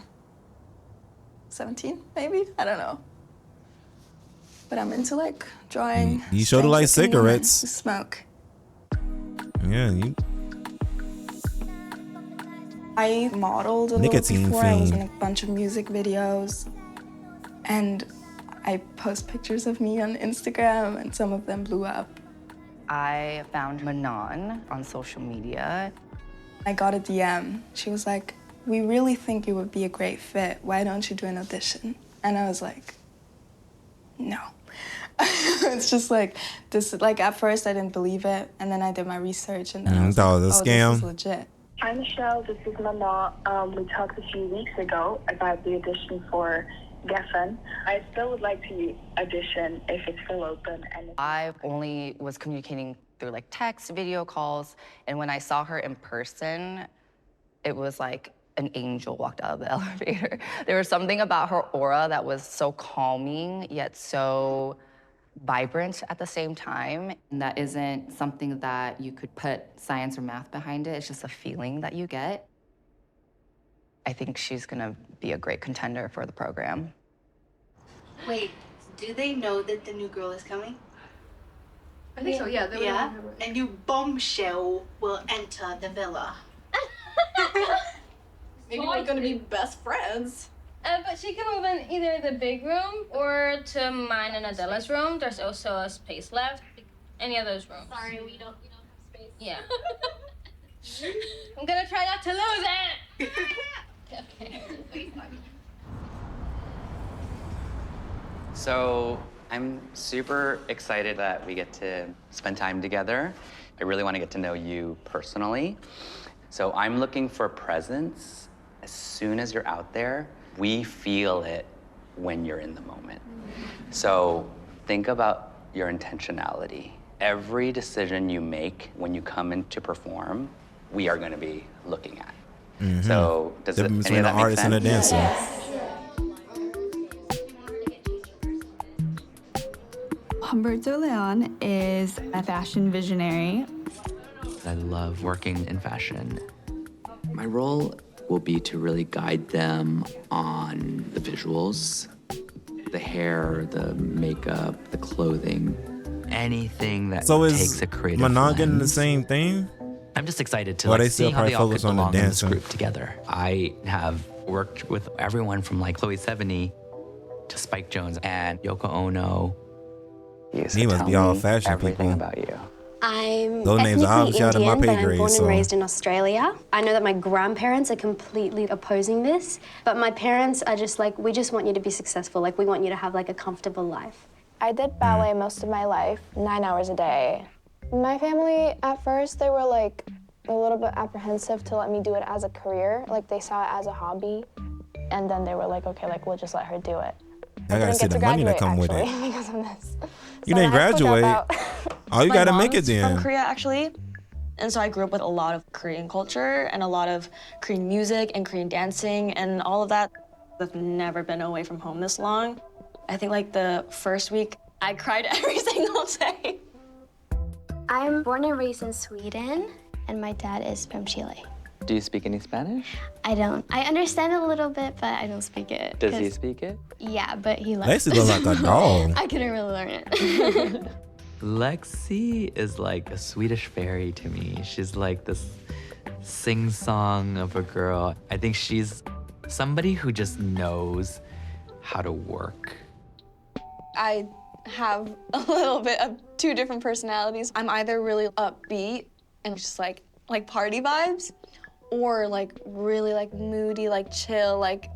[SPEAKER 3] 17, maybe? I don't know. But I'm into like drawing.
[SPEAKER 1] You showed her like cigarettes.
[SPEAKER 3] Smoke.
[SPEAKER 1] Yeah, you.
[SPEAKER 3] I modeled a
[SPEAKER 1] Nicotine
[SPEAKER 3] little before. I was in
[SPEAKER 1] fiend.
[SPEAKER 3] a bunch of music videos. And I post pictures of me on Instagram, and some of them blew up.
[SPEAKER 7] I found Manon on social media.
[SPEAKER 3] I got a DM. She was like, "We really think you would be a great fit. Why don't you do an audition?" And I was like, no. It's just like, this, like at first I didn't believe it, and then I did my research, and then I was
[SPEAKER 1] thought
[SPEAKER 3] like,
[SPEAKER 1] it was a
[SPEAKER 3] oh,
[SPEAKER 1] scam.
[SPEAKER 3] this is legit.
[SPEAKER 21] Hi, Michelle. This is Manon. We talked a few weeks ago about the audition for Geffen. I still would like to audition if it's still open. And
[SPEAKER 7] I only was communicating through like text, video calls, and when I saw her in person, it was like an angel walked out of the elevator. There was something about her aura that was so calming, yet so vibrant at the same time. And that isn't something that you could put science or math behind it. It's just a feeling that you get. I think she's gonna be a great contender for the program.
[SPEAKER 22] Wait, do they know that the new girl is coming?
[SPEAKER 6] I think so, yeah.
[SPEAKER 8] Yeah, a new bombshell will enter the villa.
[SPEAKER 9] Maybe we're gonna be best friends. But she can move in either the big room or to mine and Adela's room. There's also a space left. Any of those rooms.
[SPEAKER 12] Sorry, we don't have space.
[SPEAKER 9] Yeah. I'm gonna try not to lose it. Okay.
[SPEAKER 22] So I'm super excited that we get to spend time together. I really want to get to know you personally. So I'm looking for presence. As soon as you're out there, we feel it when you're in the moment. So think about your intentionality. Every decision you make when you come in to perform, we are going to be looking at. So does any of that make
[SPEAKER 1] artist
[SPEAKER 22] sense?
[SPEAKER 1] and a dancer.
[SPEAKER 2] Humberto Leon is a fashion visionary.
[SPEAKER 23] I love working in fashion. My role will be to really guide them on the visuals, the hair, the makeup, the clothing, anything that takes a creative
[SPEAKER 1] Monogam the
[SPEAKER 23] lens.
[SPEAKER 1] same thing?
[SPEAKER 23] I'm just excited to
[SPEAKER 1] Or they
[SPEAKER 23] see
[SPEAKER 1] still
[SPEAKER 23] how
[SPEAKER 1] probably
[SPEAKER 23] they all could
[SPEAKER 1] focus on the
[SPEAKER 23] belong in this
[SPEAKER 1] dancing?
[SPEAKER 23] group together. I have worked with everyone from like Chloe Sevigny to Spike Jonze and Yoko Ono.
[SPEAKER 1] He must be all fashion
[SPEAKER 22] everything
[SPEAKER 1] people.
[SPEAKER 22] about you.
[SPEAKER 14] I'm
[SPEAKER 1] Those names are
[SPEAKER 14] ethnically
[SPEAKER 1] obviously out of my
[SPEAKER 14] Indian,
[SPEAKER 1] pay
[SPEAKER 14] but I'm
[SPEAKER 1] grade,
[SPEAKER 14] born
[SPEAKER 1] so-
[SPEAKER 14] and raised in Australia. I know that my grandparents are completely opposing this, but my parents are just like, we just want you to be successful. Like, we want you to have like a comfortable life.
[SPEAKER 3] I did ballet most of my life, 9 hours a day. My family, at first, they were like a little bit apprehensive to let me do it as a career. Like, they saw it as a hobby. And then they were like, okay, like, we'll just let her do it.
[SPEAKER 1] I gotta see the money that come with it.
[SPEAKER 3] Because of this.
[SPEAKER 1] You didn't graduate. Oh, you
[SPEAKER 17] My
[SPEAKER 1] gotta make it
[SPEAKER 17] mom's from
[SPEAKER 1] then.
[SPEAKER 17] Korea, actually. And so I grew up with a lot of Korean culture and a lot of Korean music and Korean dancing and all of that. I've never been away from home this long. I think like the first week, I cried every single day.
[SPEAKER 12] I'm born and raised in Sweden, and my dad is from Chile.
[SPEAKER 22] Do you speak any Spanish?
[SPEAKER 12] I don't. I understand a little bit, but I don't speak it.
[SPEAKER 22] Does he
[SPEAKER 12] 'cause-
[SPEAKER 22] speak it?
[SPEAKER 12] Yeah, but he loves
[SPEAKER 1] Lexi look like a dog.
[SPEAKER 12] I couldn't really learn it.
[SPEAKER 23] Lexi is like a Swedish fairy to me. She's like this sing-song of a girl. I think she's somebody who just knows how to work.
[SPEAKER 3] I have a little bit of two different personalities. I'm either really upbeat and just like party vibes, or like really like moody, like chill, like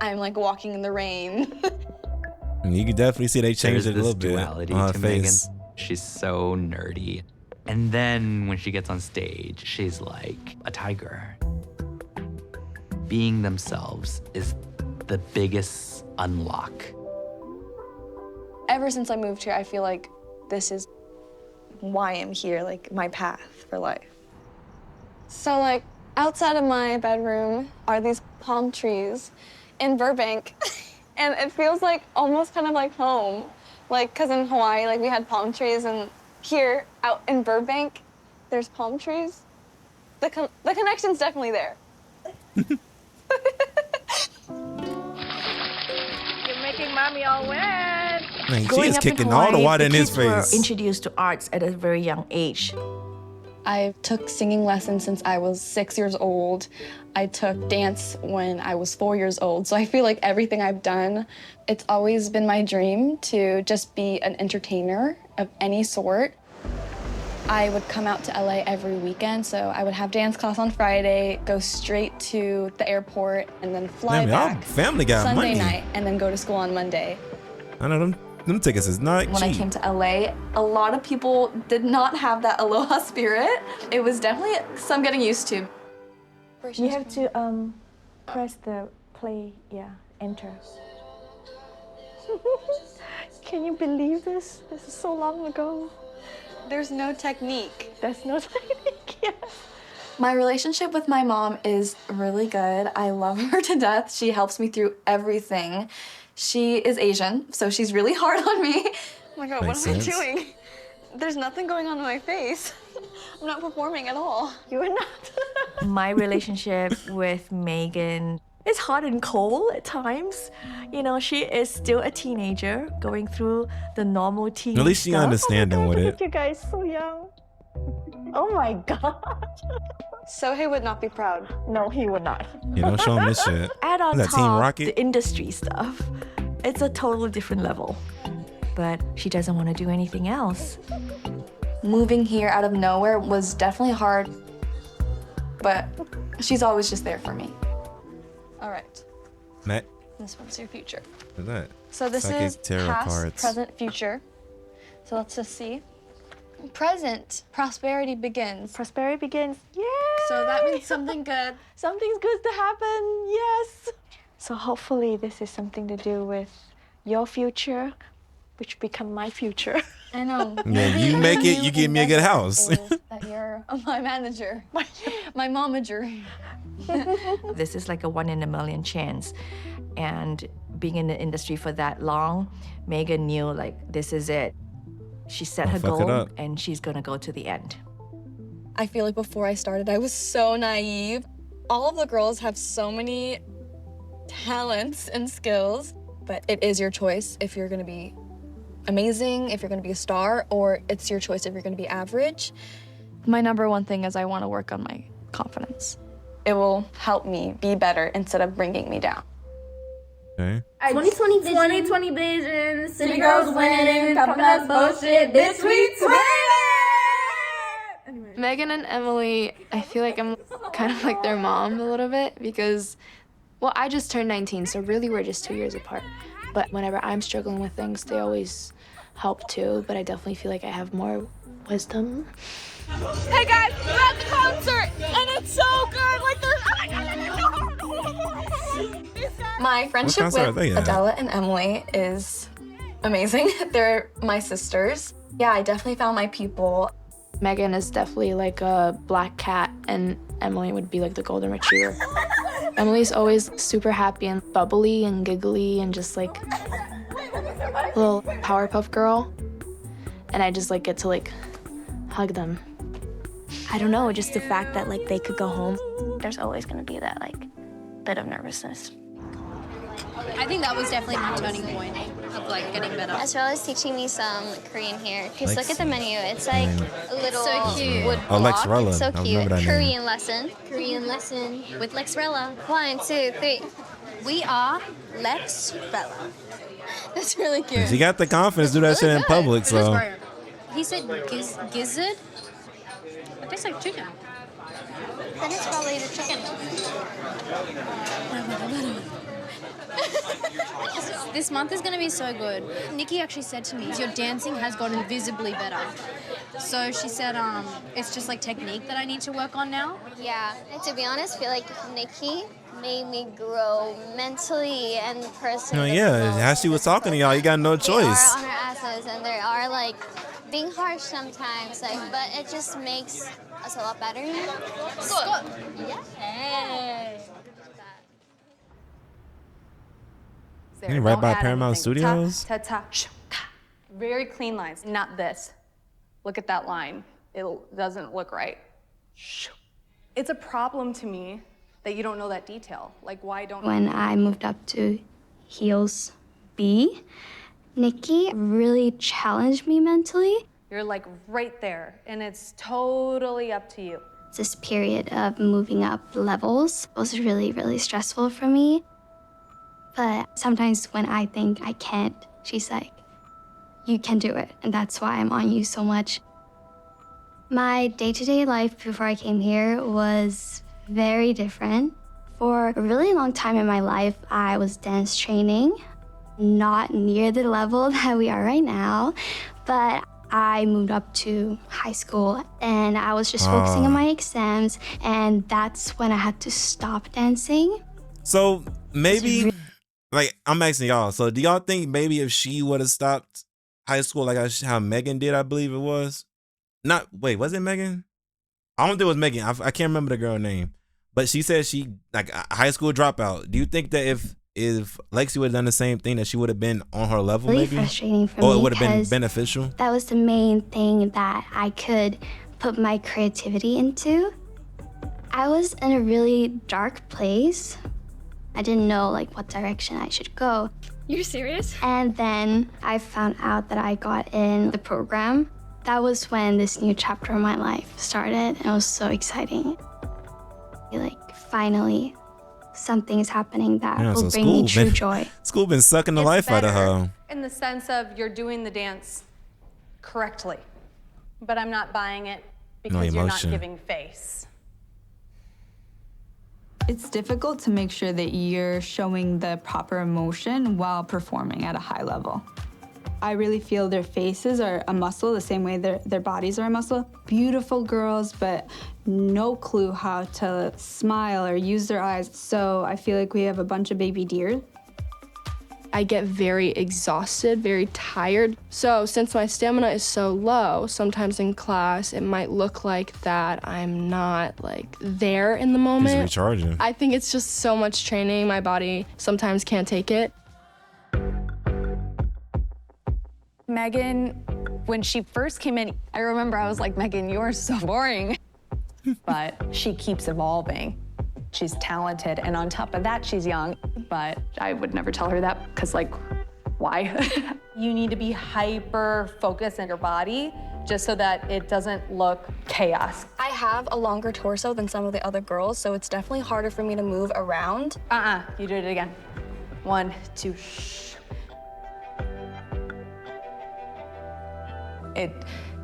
[SPEAKER 3] I'm like walking in the rain.
[SPEAKER 1] You can definitely see they changed
[SPEAKER 23] There's
[SPEAKER 1] it a
[SPEAKER 23] this
[SPEAKER 1] little bit
[SPEAKER 23] duality
[SPEAKER 1] on her
[SPEAKER 23] to Megan.
[SPEAKER 1] face.
[SPEAKER 23] She's so nerdy. And then when she gets on stage, she's like a tiger. Being themselves is the biggest unlock.
[SPEAKER 3] Ever since I moved here, I feel like this is why I'm here, like my path for life. So like outside of my bedroom are these palm trees in Burbank. And it feels like almost kind of like home. Like, cause in Hawaii, like we had palm trees, and here out in Burbank, there's palm trees. The connection's definitely there.
[SPEAKER 9] You're making mommy all wet.
[SPEAKER 1] Man, she
[SPEAKER 24] Growing
[SPEAKER 1] is
[SPEAKER 24] up in
[SPEAKER 1] kicking all the
[SPEAKER 24] Hawaii,
[SPEAKER 1] water in his
[SPEAKER 24] kids were
[SPEAKER 1] face.
[SPEAKER 24] introduced to arts at a very young age.
[SPEAKER 3] I took singing lessons since I was 6 years old. I took dance when I was 4 years old. So I feel like everything I've done, it's always been my dream to just be an entertainer of any sort. I would come out to LA every weekend, so I would have dance class on Friday, go straight to the airport, and then fly
[SPEAKER 1] Damn, y'all
[SPEAKER 3] back
[SPEAKER 1] family got
[SPEAKER 3] Sunday
[SPEAKER 1] money.
[SPEAKER 3] night, and then go to school on Monday.
[SPEAKER 1] I know them tickets is not
[SPEAKER 3] When I
[SPEAKER 1] cheap.
[SPEAKER 3] came to LA, a lot of people did not have that aloha spirit. It was definitely some getting used to.
[SPEAKER 25] You have to press the play, enter. Can you believe this? This is so long ago.
[SPEAKER 3] There's no technique.
[SPEAKER 25] There's no technique, yes.
[SPEAKER 3] My relationship with my mom is really good. I love her to death. She helps me through everything. She is Asian, so she's really hard on me. Oh my God,
[SPEAKER 25] Makes
[SPEAKER 3] what am
[SPEAKER 25] sense.
[SPEAKER 3] I doing? There's nothing going on in my face. I'm not performing at all.
[SPEAKER 25] You are not. My relationship with Megan It's hot and cold at times. You know, she is still a teenager going through the normal teen
[SPEAKER 1] At least she
[SPEAKER 25] stuff.
[SPEAKER 1] understanding with
[SPEAKER 25] Look
[SPEAKER 1] it.
[SPEAKER 25] at you guys, so young. Oh my god.
[SPEAKER 3] So he would not be proud.
[SPEAKER 25] No, he would not.
[SPEAKER 1] Yeah, don't show him this shit.
[SPEAKER 25] Add on
[SPEAKER 1] Is that
[SPEAKER 25] top
[SPEAKER 1] Team Rocket?
[SPEAKER 25] the industry stuff. It's a totally different level. But she doesn't want to do anything else.
[SPEAKER 3] Moving here out of nowhere was definitely hard, but she's always just there for me. All right,
[SPEAKER 1] Matt,
[SPEAKER 3] this one's your future.
[SPEAKER 1] what's that?
[SPEAKER 3] So this
[SPEAKER 1] Psychic
[SPEAKER 3] is
[SPEAKER 1] tarot
[SPEAKER 3] past,
[SPEAKER 1] cards.
[SPEAKER 3] present, future. So let's just see. Present, prosperity begins.
[SPEAKER 25] Prosperity begins, yay!
[SPEAKER 3] So that means something good.
[SPEAKER 25] Something's good to happen, yes! So hopefully this is something to do with your future, which become my future.
[SPEAKER 3] I know.
[SPEAKER 1] Yeah, you make it, you give me a good house.
[SPEAKER 3] That you're my manager, my momager.
[SPEAKER 25] This is like a 1 in a million chance. And being in the industry for that long, Megan knew like this is it. She set her goal and she's gonna go to the end.
[SPEAKER 3] I feel like before I started, I was so naive. All of the girls have so many talents and skills, but it is your choice if you're gonna be amazing, if you're gonna be a star, or it's your choice if you're gonna be average. My number one thing is I wanna work on my confidence. It will help me be better instead of bringing me down.
[SPEAKER 1] Okay.
[SPEAKER 9] 2020 vision, city girls winning, pumping us bullshit, bitch, we twin!
[SPEAKER 3] Megan and Emily, I feel like I'm kind of like their mom a little bit because, well, I just turned 19, so really we're just 2 years apart. But whenever I'm struggling with things, they always help too, but I definitely feel like I have more wisdom.
[SPEAKER 9] Hey guys, we're at the concert, and it's so good! Like,
[SPEAKER 3] My friendship with Adela and Emily is amazing. They're my sisters. Yeah, I definitely found my people. Megan is definitely like a black cat, and Emily would be like the golden retriever. Emily's always super happy and bubbly and giggly and just like a little Powerpuff Girl. And I just like get to like hug them.
[SPEAKER 12] I don't know, just the fact that like they could go home. There's always gonna be that like bit of nervousness.
[SPEAKER 5] I think that was definitely my turning point of like getting better.
[SPEAKER 10] As well as teaching me some Korean here. Because look at the menu. It's like a little
[SPEAKER 5] so cute.
[SPEAKER 10] wood
[SPEAKER 1] Oh,
[SPEAKER 10] block.
[SPEAKER 1] Lexrella.
[SPEAKER 10] It's so
[SPEAKER 1] I
[SPEAKER 10] cute.
[SPEAKER 1] remember that
[SPEAKER 10] Korean
[SPEAKER 1] name.
[SPEAKER 10] lesson. Korean lesson
[SPEAKER 5] with Lexrella.
[SPEAKER 10] 1, 2, 3.
[SPEAKER 5] We are Lexrella.
[SPEAKER 10] That's really cute.
[SPEAKER 1] She got the confidence to do that shit in public, so.
[SPEAKER 5] He said gizzard. It tastes like chicken.
[SPEAKER 10] Then it's probably the chicken.
[SPEAKER 5] This month is going to be so good. Nikki actually said to me, your dancing has gotten visibly better. So she said, it's just like technique that I need to work on now.
[SPEAKER 10] Yeah, and to be honest, I feel like Nikki made me grow mentally and personally.
[SPEAKER 1] Oh, yeah, as she was talking to y'all, you got no
[SPEAKER 10] They
[SPEAKER 1] choice.
[SPEAKER 10] are on our asses, and they are like being harsh sometimes, like, but it just makes us a lot better.
[SPEAKER 5] Scott.
[SPEAKER 10] Yeah.
[SPEAKER 5] Hey.
[SPEAKER 1] You right by Paramount Studios?
[SPEAKER 6] Very clean lines, not this. Look at that line. It doesn't look right. It's a problem to me that you don't know that detail. Like, why don't
[SPEAKER 2] When I moved up to Heels B, Nikki really challenged me mentally.
[SPEAKER 6] You're like right there, and it's totally up to you.
[SPEAKER 2] This period of moving up levels was really, really stressful for me. But sometimes when I think I can't, she's like, you can do it. And that's why I'm on you so much. My day-to-day life before I came here was very different. For a really long time in my life, I was dance training, not near the level that we are right now, but I moved up to high school and I was just focusing on my exams, and that's when I had to stop dancing.
[SPEAKER 1] So maybe, like, I'm asking y'all, so do y'all think maybe if she would have stopped high school like how Megan did, I believe it was? Was it Megan? I don't think it was Megan. I can't remember the girl name. But she said she, like, a high school dropout. Do you think that if Lexi would have done the same thing, that she would have been on her level,
[SPEAKER 2] Really
[SPEAKER 1] maybe?
[SPEAKER 2] frustrating for
[SPEAKER 1] or
[SPEAKER 2] me
[SPEAKER 1] it would have been
[SPEAKER 2] because
[SPEAKER 1] beneficial?
[SPEAKER 2] That was the main thing that I could put my creativity into. I was in a really dark place,
[SPEAKER 12] I didn't know like what direction I should go.
[SPEAKER 9] You're serious?
[SPEAKER 12] And then I found out that I got in the program. That was when this new chapter of my life started, and it was so exciting. Like, finally, something is happening that will bring me true joy.
[SPEAKER 1] School been sucking the life out of her.
[SPEAKER 6] In the sense of you're doing the dance correctly, but I'm not buying it because you're not giving face.
[SPEAKER 2] It's difficult to make sure that you're showing the proper emotion while performing at a high level. I really feel their faces are a muscle the same way their bodies are a muscle. Beautiful girls, but no clue how to smile or use their eyes. So I feel like we have a bunch of baby deer.
[SPEAKER 3] I get very exhausted, very tired. So since my stamina is so low, sometimes in class, it might look like that I'm not like there in the moment.
[SPEAKER 1] It's recharging.
[SPEAKER 3] I think it's just so much training. My body sometimes can't take it.
[SPEAKER 6] Megan, when she first came in, I remember I was like, Megan, you are so boring. But she keeps evolving. She's talented, and on top of that, she's young. But I would never tell her that, because like, why? You need to be hyper-focused in your body, just so that it doesn't look chaos.
[SPEAKER 3] I have a longer torso than some of the other girls, so it's definitely harder for me to move around.
[SPEAKER 6] You do it again. 1, 2, shh. It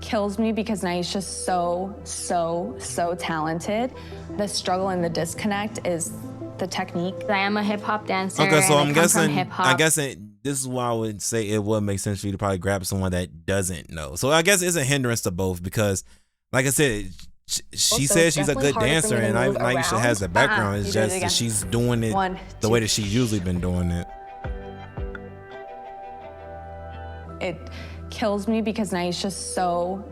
[SPEAKER 6] kills me because Naisha's so talented. The struggle and the disconnect is the technique.
[SPEAKER 9] I am a hip hop dancer.
[SPEAKER 1] Okay, so
[SPEAKER 9] I'm guessing
[SPEAKER 1] this is why I would say it would make sense for you to probably grab someone that doesn't know. So I guess it's a hindrance to both because, like I said, she says she's a good dancer, and Naisha has the background. It's just that she's doing it the way that she's usually been doing it.
[SPEAKER 6] It kills me because Naisha's so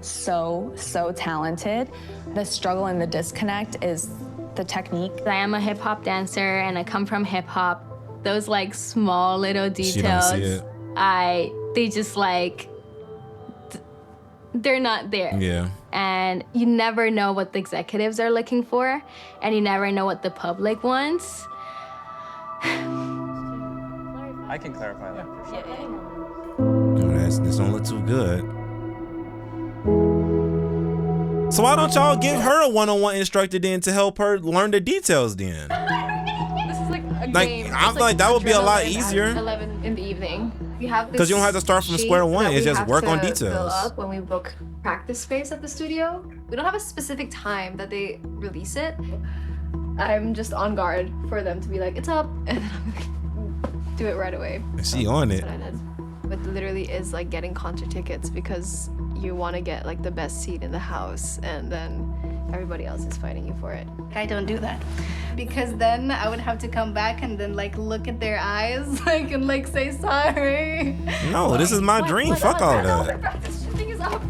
[SPEAKER 6] talented. The struggle and the disconnect is the technique.
[SPEAKER 9] I am a hip hop dancer and I come from hip hop. Those like small little details, they just like, they're not there.
[SPEAKER 1] Yeah.
[SPEAKER 9] And you never know what the executives are looking for, and you never know what the public wants.
[SPEAKER 11] I can clarify that for sure.
[SPEAKER 1] This don't look too good. So why don't y'all give her a one-on-one instructor then to help her learn the details then?
[SPEAKER 3] This is like a game.
[SPEAKER 1] I feel like that would be a lot easier.
[SPEAKER 3] 11 in the evening. We have this
[SPEAKER 1] because you don't have to start from square one. It's just work on details.
[SPEAKER 3] Fill up when we book practice space at the studio. We don't have a specific time that they release it. I'm just on guard for them to be like, it's up, and then I'm like, do it right away.
[SPEAKER 1] She on it.
[SPEAKER 3] It literally is like getting concert tickets because you want to get like the best seat in the house, and then everybody else is fighting you for it.
[SPEAKER 13] I don't do that because then I would have to come back and then like look at their eyes like and like say sorry.
[SPEAKER 1] No, this is my dream. Fuck all that.
[SPEAKER 3] Practice thing is up,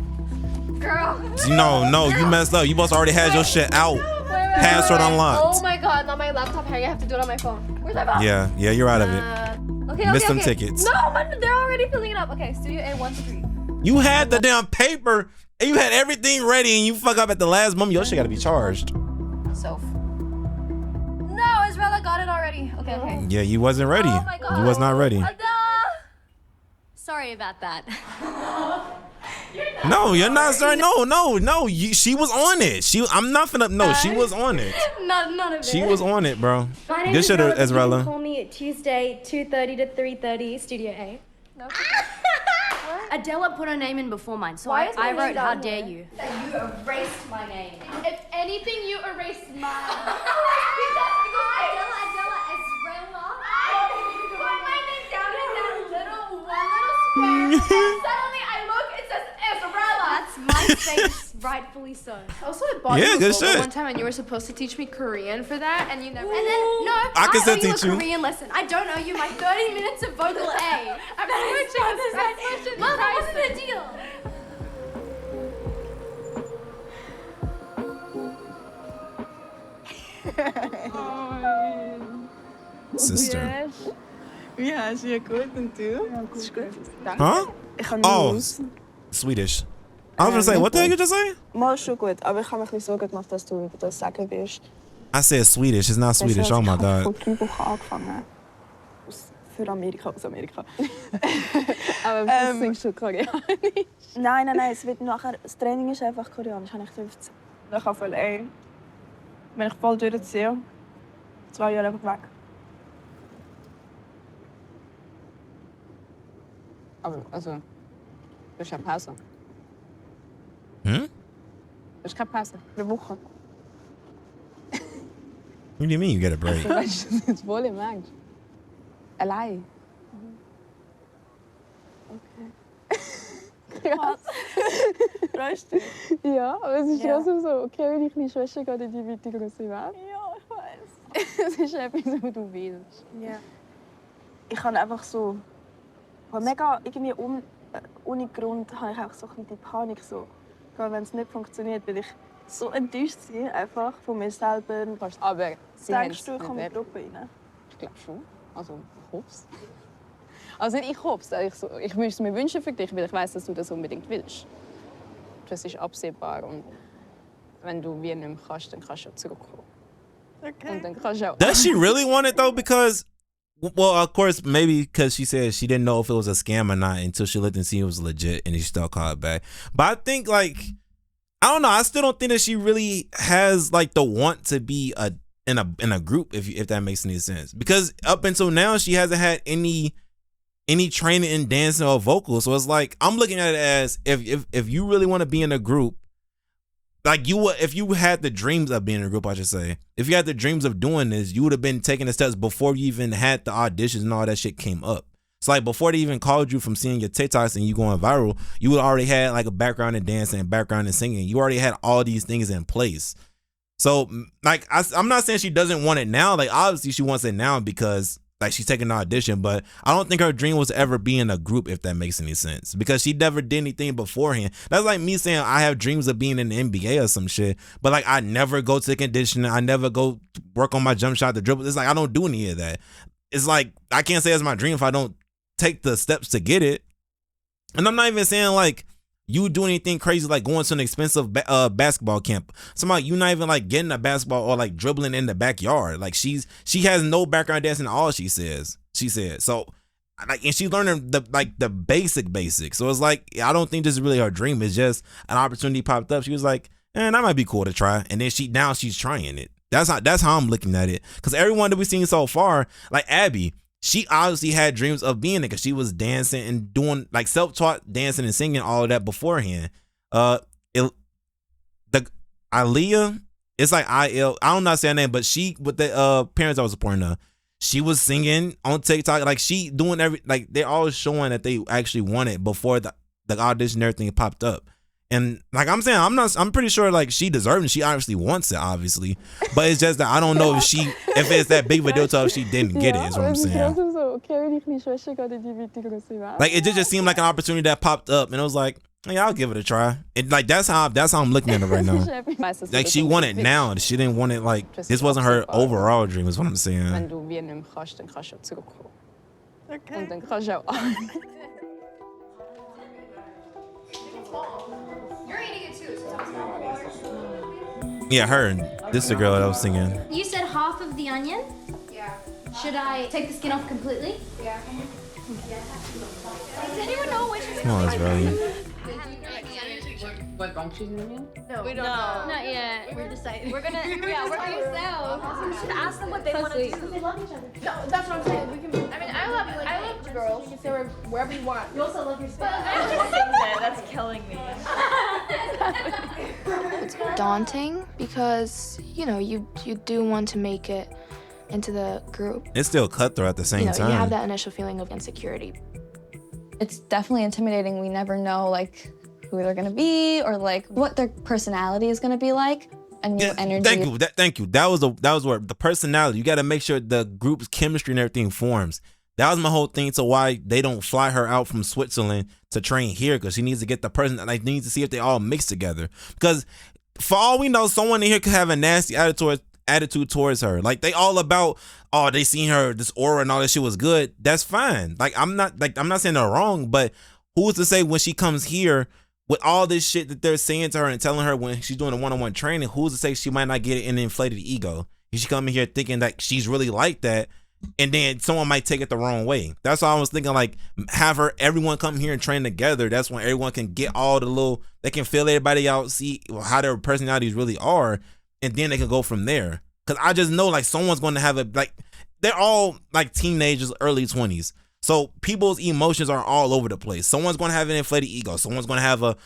[SPEAKER 3] girl.
[SPEAKER 1] No, you messed up. You must already had your shit out. Password unlocked.
[SPEAKER 3] Oh my god, not my laptop. I have to do it on my phone. Where's my phone?
[SPEAKER 1] Yeah, you're out of it.
[SPEAKER 3] Okay,
[SPEAKER 1] missed them tickets.
[SPEAKER 3] No, they're already filling it up. Okay, Studio A 1 to 3.
[SPEAKER 1] You had the damn paper and you had everything ready and you fuck up at the last moment. Your shit gotta be charged.
[SPEAKER 3] So. No, Israela got it already. Okay.
[SPEAKER 1] Yeah, you wasn't ready.
[SPEAKER 3] Oh my god.
[SPEAKER 1] You was not ready.
[SPEAKER 9] Sorry about that.
[SPEAKER 1] No, you're not sorry. No. She was on it. I'm not finna. No, she was on it.
[SPEAKER 3] None of it.
[SPEAKER 1] She was on it, bro.
[SPEAKER 12] My name
[SPEAKER 1] Good
[SPEAKER 12] is
[SPEAKER 1] shit,
[SPEAKER 12] Israela.
[SPEAKER 1] Ezrella.
[SPEAKER 12] You can call me Tuesday, 2:30 to 3:30, Studio A.
[SPEAKER 3] No.
[SPEAKER 9] Adela put her name in before mine, so
[SPEAKER 3] Why is my
[SPEAKER 9] I
[SPEAKER 3] name
[SPEAKER 9] wrote, how
[SPEAKER 3] down
[SPEAKER 9] dare
[SPEAKER 3] here?
[SPEAKER 9] you.
[SPEAKER 12] You erased my name.
[SPEAKER 3] If anything, you erased mine.
[SPEAKER 12] Adela Ezrella.
[SPEAKER 3] Put my name down in that one little square. Suddenly I look, it says Israela.
[SPEAKER 12] That's my face, rightfully so.
[SPEAKER 3] Also, I bought
[SPEAKER 1] Yeah,
[SPEAKER 3] you
[SPEAKER 1] good
[SPEAKER 3] a
[SPEAKER 1] shit.
[SPEAKER 3] one time, and you were supposed to teach me Korean for that, and you never.
[SPEAKER 12] And then
[SPEAKER 1] I can still
[SPEAKER 12] owe you
[SPEAKER 1] teach
[SPEAKER 12] a
[SPEAKER 1] you.
[SPEAKER 12] Korean lesson. I don't owe you my 30 minutes of vocal A.
[SPEAKER 3] I'm switching this question.
[SPEAKER 12] Mom, what was the deal?
[SPEAKER 1] Sister.
[SPEAKER 15] Ja, is je goed en toe? Ja, is goed.
[SPEAKER 1] Huh? Oh, Swedish. I was gonna say, what the heck did you just say?
[SPEAKER 15] Możesz układ, aber ich habe mich nicht so gut gemacht, dass du das sagen wirst.
[SPEAKER 1] I said Swedish. It's not Swedish. Oh my God.
[SPEAKER 3] Vor 3 Wochen angefangen. Für Amerika, aus Amerika.
[SPEAKER 15] Aber was singst du Koreanisch?
[SPEAKER 3] Nein, es wird nachher, das Training ist einfach Koreanisch, habe ich dürfen. Ich habe voll wenn ich voll durchziehe, 2 Jahre einfach weg.
[SPEAKER 15] Aber, also, du hast keine Pause.
[SPEAKER 1] Hm?
[SPEAKER 15] Du hast keine Pause.
[SPEAKER 3] Eine Woche.
[SPEAKER 1] What do you mean you get a break?
[SPEAKER 15] Du weißt, dass du jetzt wohl merkst. Allein. Okay. Krass.
[SPEAKER 3] Weißt du?
[SPEAKER 15] Ja, aber es ist
[SPEAKER 3] Ja.
[SPEAKER 15] trotzdem so, okay, meine kleine Schwester geht in die weitere Welt.
[SPEAKER 3] Ja, ich weiß.
[SPEAKER 15] Es ist etwas, was du willst.
[SPEAKER 3] Ja. Ich habe einfach so, mega irgendwie ohne Grund habe ich auch so ein bisschen die Panik so. Weil wenn es nicht funktioniert, will ich so enttäuscht sein einfach von mir selber.
[SPEAKER 15] Aber sie
[SPEAKER 3] denkst du,
[SPEAKER 15] haben
[SPEAKER 3] ich komme in die Gruppe rein?
[SPEAKER 15] Ich glaube schon. Also ich hoffe es. Also nicht ich hoffe es. Ich würde es mir wünschen für dich, weil ich weiß, dass du das unbedingt willst. Das ist absehbar und wenn du wie nicht mehr kannst, dann kannst du zurückkommen.
[SPEAKER 3] Okay.
[SPEAKER 15] Und dann kannst du auch.
[SPEAKER 1] Does she really want it though? Because, well, of course, maybe because she said she didn't know if it was a scam or not until she looked and see it was legit, and she still called back. But I think, like, I don't know. I still don't think that she really has like the want to be in a group, if that makes any sense. Because up until now, she hasn't had any training in dancing or vocal. So it's like I'm looking at it as if you really want to be in a group. Like if you had the dreams of being in a group, I should say, if you had the dreams of doing this, you would have been taking the steps before you even had the auditions and all that shit came up. It's like before they even called you from seeing your TikToks and you going viral, you would already had like a background in dancing, background in singing. You already had all these things in place. So like I'm not saying she doesn't want it now. Like obviously she wants it now because like she's taking the audition, but I don't think her dream was to ever be in a group, if that makes any sense, because she never did anything beforehand. That's like me saying I have dreams of being in the NBA or some shit, but like I never go to the conditioning, I never go work on my jump shot, the dribble. It's like I don't do any of that. It's like I can't say it's my dream if I don't take the steps to get it. And I'm not even saying like you do anything crazy like going to an expensive basketball camp. Somebody you not even like getting a basketball or like dribbling in the backyard. Like she has no background dancing at all. She said so. Like and she's learning the basic. So it's like I don't think this is really her dream. It's just an opportunity popped up. She was like, that might be cool to try. And then she's trying it. That's how I'm looking at it. Because everyone that we've seen so far, like Abby, she obviously had dreams of being it because she was dancing and doing like self-taught dancing and singing all of that beforehand. The Aaliyah, it's like I don't know how to say her name, but she with the parents I was supporting her, she was singing on TikTok, like she doing like they're all showing that they actually want it before the audition and everything popped up. And like I'm saying, I'm pretty sure like she deserves it. She obviously wants it, obviously. But it's just that I don't know if it's that big of a deal to her if she didn't get it, is what I'm saying. Like it just seemed like an opportunity that popped up and it was like, yeah, I'll give it a try. And like that's how I'm looking at it right now. Like she wanted it now. She didn't want it like this wasn't her overall dream, is what I'm saying.
[SPEAKER 15] Wenn du wie nicht mehr kannst, dann kannst du zurückkommen. Okay. Und dann kannst du auch.
[SPEAKER 1] Yeah, her. This is the girl that I was singing.
[SPEAKER 9] You said half of the onion? Yeah. Should I take the skin off completely? Yeah. Does anyone know which is
[SPEAKER 1] Come on, it's really.
[SPEAKER 15] What wrong she's in?
[SPEAKER 9] No, we don't know. Not yet. We're deciding. We're gonna yourself. We should ask them what they want to do. Because they love each other.
[SPEAKER 4] No, that's what I'm saying. We can. I mean, I love girls. You can say wherever you want.
[SPEAKER 9] You also love your spouse.
[SPEAKER 4] That's killing me.
[SPEAKER 16] It's daunting because you do want to make it into the group.
[SPEAKER 1] It's still cutthroat at the same time.
[SPEAKER 16] You have that initial feeling of insecurity.
[SPEAKER 18] It's definitely intimidating. We never know like who they're gonna be or like what their personality is gonna be like. A new energy.
[SPEAKER 1] Thank you. That was where the personality. You got to make sure the group's chemistry and everything forms. That was my whole thing to why they don't fly her out from Switzerland to train here, because she needs to get the person. Like needs to see if they all mix together. Because for all we know, someone in here could have a nasty attitude towards her. Like they all about, oh, they seen her this aura and all that shit was good. That's fine. I'm not saying they're wrong, but who's to say when she comes here with all this shit that they're saying to her and telling her when she's doing a one-on-one training, who's to say she might not get an inflated ego You should come in here thinking that she's really like that, and then someone might take it the wrong way. That's why I was thinking, like, everyone come here and train together. That's when everyone can get all the little, they can feel everybody out, see how their personalities really are, and then they can go from there. Because I just know, like, someone's going to have they're all like teenagers, early 20s. So people's emotions are all over the place. Someone's going to have an inflated ego. Someone's going to have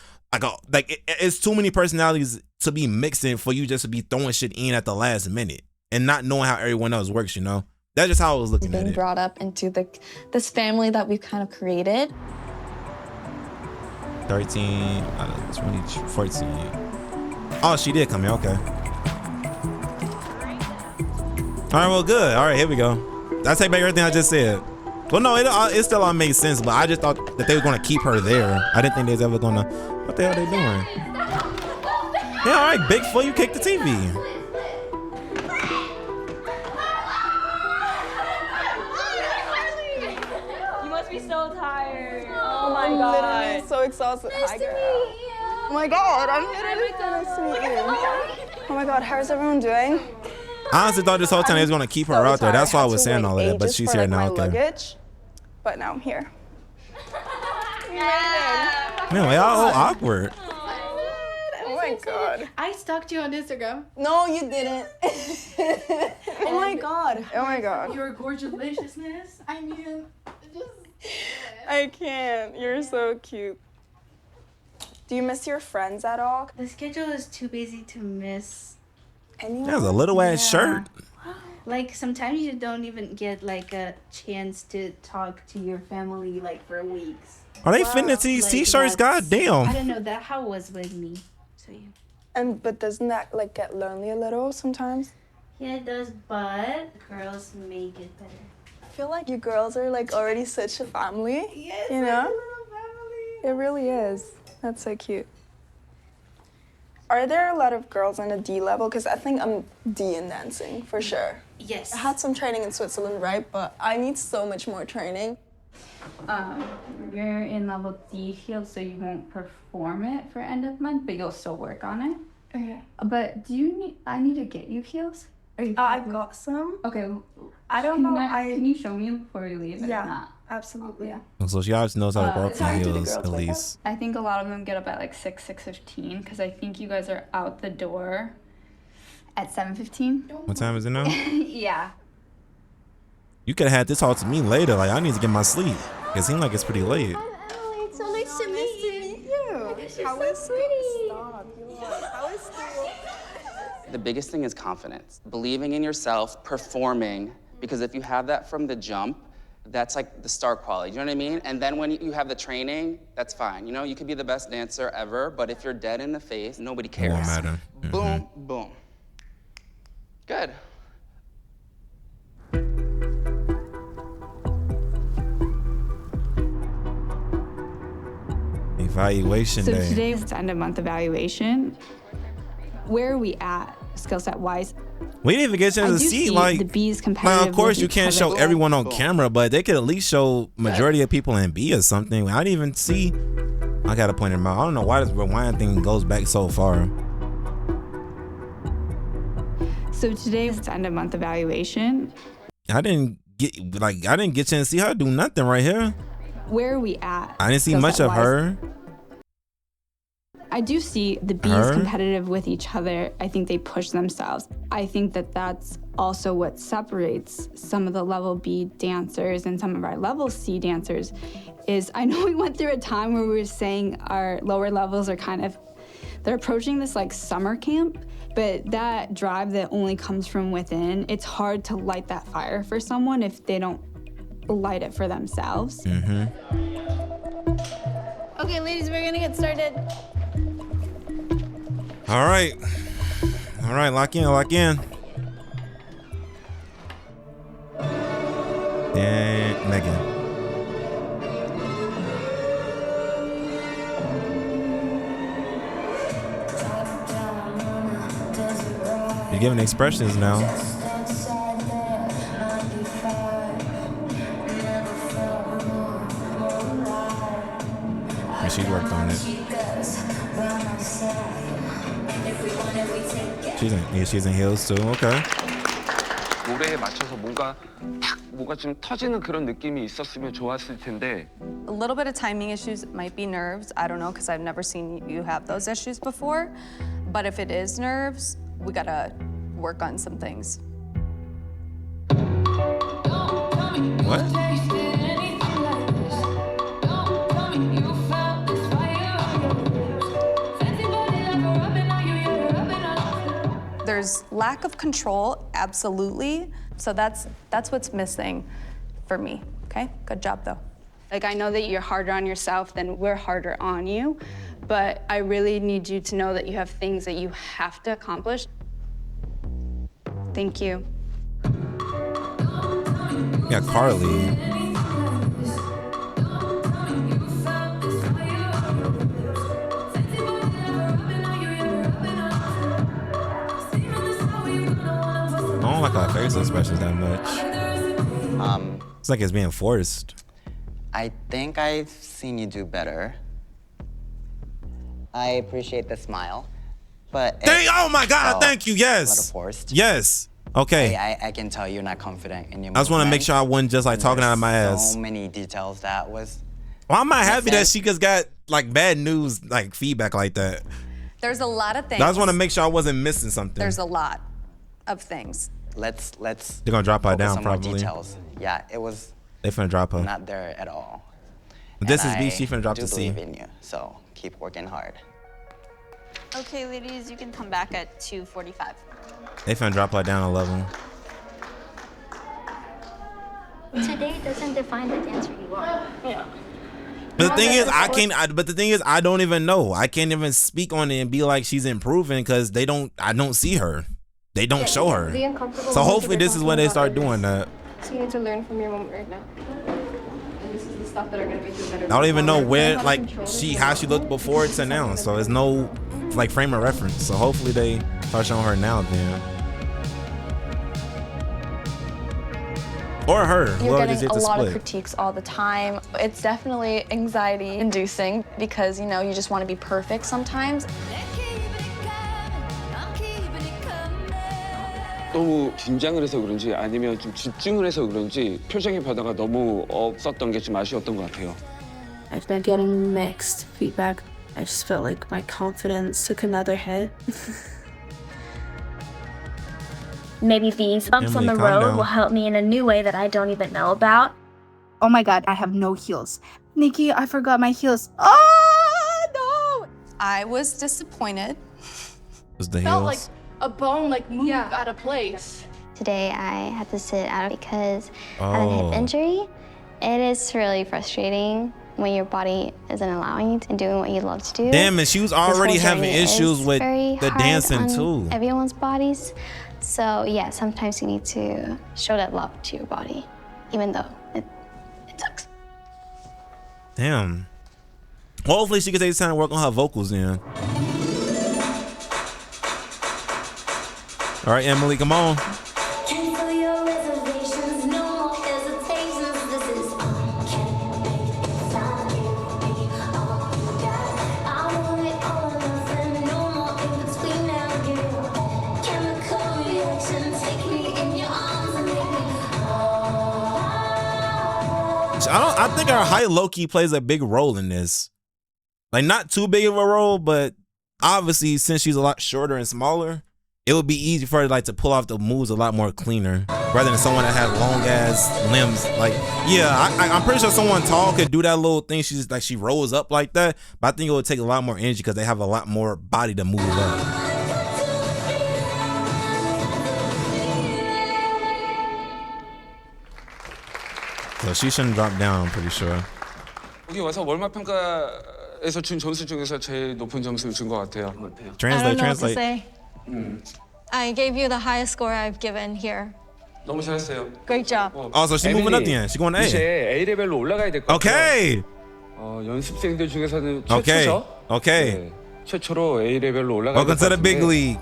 [SPEAKER 1] it's too many personalities to be mixing for you just to be throwing shit in at the last minute and not knowing how everyone else works, you know? That's just how I was looking at it.
[SPEAKER 18] Being brought up into this family that we've kind of created.
[SPEAKER 1] 13 out of 20, 14. Oh, she did come here, okay. All right, well, good. All right, here we go. I take back everything I just said. Well, no, it still all made sense, but I just thought that they were going to keep her there. I didn't think they was ever going to, what the hell are they doing? Yeah, all right, Bigfoot, you kicked the TV.
[SPEAKER 7] You must be so tired.
[SPEAKER 3] Oh my God. I'm literally so exhausted. Hi, girl. Oh my God, I'm literally nice to meet you. Oh my God, how's everyone doing?
[SPEAKER 1] I honestly thought this whole time they was going to keep her out there. That's why I was saying all of that, but she's here now, okay.
[SPEAKER 3] Luggage, but now I'm here.
[SPEAKER 1] Man, y'all all awkward.
[SPEAKER 3] Oh my God.
[SPEAKER 13] I stalked you on Instagram.
[SPEAKER 3] No, you didn't. Oh my God. Oh my God.
[SPEAKER 13] Your gorgeous deliciousness. I mean, just...
[SPEAKER 3] I can't. You're so cute. Do you miss your friends at all?
[SPEAKER 13] The schedule is too busy to miss anyone.
[SPEAKER 1] That's a little ass shirt.
[SPEAKER 13] Like, sometimes you don't even get, like, a chance to talk to your family, like, for weeks.
[SPEAKER 1] Are they fitting into these t-shirts? God damn.
[SPEAKER 13] I don't know. That how it was with me. So, yeah.
[SPEAKER 3] But doesn't that, like, get lonely a little sometimes?
[SPEAKER 13] Yeah, it does, but girls make it better.
[SPEAKER 3] I feel like you girls are, like, already such a family.
[SPEAKER 13] Yes,
[SPEAKER 3] you know?
[SPEAKER 13] like a little family.
[SPEAKER 3] It really is. That's so cute. Are there a lot of girls on a D level? Because I think I'm D in dancing, for sure.
[SPEAKER 13] Yes.
[SPEAKER 3] I had some training in Switzerland, right? But I need so much more training.
[SPEAKER 2] You're in level D field, so you won't perform it for end of month, but you'll still work on it.
[SPEAKER 3] Okay.
[SPEAKER 2] But I need to get you heels?
[SPEAKER 3] I've got some.
[SPEAKER 2] Okay.
[SPEAKER 3] I don't know.
[SPEAKER 2] Can you show me before we leave?
[SPEAKER 3] Yeah.
[SPEAKER 2] Or not?
[SPEAKER 3] Absolutely. Yeah.
[SPEAKER 1] So she obviously knows how to go up from heels, at least.
[SPEAKER 2] I think a lot of them get up at like 6:15, because I think you guys are out the door at 7:15.
[SPEAKER 1] What time is it now?
[SPEAKER 2] Yeah.
[SPEAKER 1] You could have had this talk to me later. Like, I need to get my sleep. It seems like it's pretty late.
[SPEAKER 3] It's so nice to meet you. How is pretty? How is school?
[SPEAKER 22] The biggest thing is confidence. Believing in yourself, performing, because if you have that from the jump, that's like the star quality, you know what I mean? And then when you have the training, that's fine. You know, you could be the best dancer ever, but if you're dead in the face, nobody cares.
[SPEAKER 1] It won't matter.
[SPEAKER 22] Boom, boom. Good.
[SPEAKER 1] Evaluation day.
[SPEAKER 2] So today is end of month evaluation. Where are we at, skill set wise?
[SPEAKER 1] We didn't even get a chance to see, like,
[SPEAKER 2] the B's competitive.
[SPEAKER 1] now, of course, you can't show
[SPEAKER 2] other.
[SPEAKER 1] everyone on camera, but they could at least show majority of people in B or something. I didn't even see. I gotta point them out. I don't know why this rewind thing goes back so far.
[SPEAKER 2] So today is end of month evaluation.
[SPEAKER 1] I didn't get a chance to see her do nothing right here.
[SPEAKER 2] Where are we at?
[SPEAKER 1] I didn't see much of her.
[SPEAKER 2] I do see the B's competitive with each other. I think they push themselves. I think that that's also what separates some of the level B dancers and some of our level C dancers is I know we went through a time where we were saying our lower levels are they're approaching this like summer camp, but that drive that only comes from within, it's hard to light that fire for someone if they don't light it for themselves.
[SPEAKER 1] Mm-hmm.
[SPEAKER 13] Okay, ladies, we're gonna get started.
[SPEAKER 1] All right, lock in. And Megan. You're giving expressions now. And she worked on it. She's in heels too. Okay.
[SPEAKER 8] 노래에 맞춰서 뭔가 좀 터지는 그런 느낌이 있었으면 좋았을 텐데.
[SPEAKER 6] A little bit of timing issues might be nerves. I don't know, because I've never seen you have those issues before. But if it is nerves, we gotta work on some things.
[SPEAKER 1] What?
[SPEAKER 6] There's lack of control, absolutely. So that's what's missing for me, okay? Good job, though.
[SPEAKER 14] Like, I know that you're harder on yourself than we're harder on you, but I really need you to know that you have things that you have to accomplish. Thank you.
[SPEAKER 1] Yeah, Carly. I don't like her face expressions that much. It's like it's being forced.
[SPEAKER 19] I think I've seen you do better. I appreciate the smile, but
[SPEAKER 1] Oh my God! Thank you. Yes.
[SPEAKER 19] A little forced.
[SPEAKER 1] Yes. Okay.
[SPEAKER 19] I can tell you're not confident in your.
[SPEAKER 1] I just want to make
[SPEAKER 19] movement.
[SPEAKER 1] sure I wasn't just like talking out of my ass.
[SPEAKER 19] So many details that was.
[SPEAKER 1] Well, I'm not happy that she just got like bad news, like feedback like that.
[SPEAKER 6] There's a lot of things.
[SPEAKER 1] I just want to make sure I wasn't missing something.
[SPEAKER 6] There's a lot of things.
[SPEAKER 19] Let's.
[SPEAKER 1] They're gonna drop her down
[SPEAKER 19] focus on more
[SPEAKER 1] probably.
[SPEAKER 19] Details. Yeah, it was.
[SPEAKER 1] They finna drop her.
[SPEAKER 19] Not there at all.
[SPEAKER 1] This
[SPEAKER 19] And
[SPEAKER 1] is B. She finna drop
[SPEAKER 19] I
[SPEAKER 1] to
[SPEAKER 19] do
[SPEAKER 1] C.
[SPEAKER 19] believe in you, so keep working hard.
[SPEAKER 20] Okay, ladies, you can come back at 2:45.
[SPEAKER 1] They finna drop her down a level.
[SPEAKER 12] Today doesn't define the dancer you are. Yeah.
[SPEAKER 1] But the thing is, But the thing is, I don't even know. I can't even speak on it and be like she's improving because I don't see her. They don't show her. So hopefully this is when they start doing that.
[SPEAKER 21] So you need to learn from your moment right now. And this is the stuff that are gonna make you better.
[SPEAKER 1] I don't even know where, like, how she looked before to now. So there's no like frame of reference. So hopefully they start showing her now then. Or her.
[SPEAKER 16] You're getting a lot of critiques all the time. It's definitely anxiety inducing because, you know, you just want to be perfect sometimes.
[SPEAKER 8] 너무 긴장을 해서 그런지 아니면 좀 집중을 해서 그런지 표정의 변화가 너무 없었던 게 좀 아쉬웠던 것 같아요.
[SPEAKER 26] I've been getting mixed feedback. I just felt like my confidence took another hit.
[SPEAKER 12] Maybe these bumps on the road will help me in a new way that I don't even know about.
[SPEAKER 27] Oh my God, I have no heels. Nikki, I forgot my heels. Oh no!
[SPEAKER 6] I was disappointed.
[SPEAKER 1] Was the
[SPEAKER 27] Felt
[SPEAKER 1] heels?
[SPEAKER 27] like a bone like moved out of place.
[SPEAKER 12] Today I had to sit out because I had a hip injury. It is really frustrating when your body isn't allowing you to doing what you love to do.
[SPEAKER 1] Damn, and she was already having issues with the dancing too.
[SPEAKER 12] Everyone's bodies. So yeah, sometimes you need to show that love to your body, even though it sucks.
[SPEAKER 1] Damn. Hopefully she can take time to work on her vocals then. All right, Emily, come on. I think our height low-key plays a big role in this. Like, not too big of a role, but obviously since she's a lot shorter and smaller, it would be easy for her like to pull off the moves a lot more cleaner rather than someone that had long ass limbs. Like, yeah, I'm pretty sure someone tall could do that little thing. She's like, she rolls up like that, but I think it would take a lot more energy because they have a lot more body to move up. So she shouldn't drop down, I'm pretty sure.
[SPEAKER 8] 여기 와서 월말 평가에서 준 점수 중에서 제일 높은 점수를 준 것 같아요.
[SPEAKER 1] Translate,
[SPEAKER 5] I don't know
[SPEAKER 1] translate.
[SPEAKER 5] what to say. I gave you the highest score I've given here.
[SPEAKER 8] 너무 잘했어요.
[SPEAKER 5] Great job.
[SPEAKER 1] Oh, so she's moving up then. She's going to A.
[SPEAKER 8] 이제 A 레벨로 올라가야 될 것 같아요.
[SPEAKER 1] Okay.
[SPEAKER 8] 연습생들 중에서는
[SPEAKER 1] Okay.
[SPEAKER 8] 최초죠.
[SPEAKER 1] Okay.
[SPEAKER 8] 네, 최초로 A 레벨로 올라가야
[SPEAKER 1] Welcome
[SPEAKER 8] 될
[SPEAKER 1] to
[SPEAKER 8] 것
[SPEAKER 1] the big
[SPEAKER 8] 같은데.
[SPEAKER 1] league.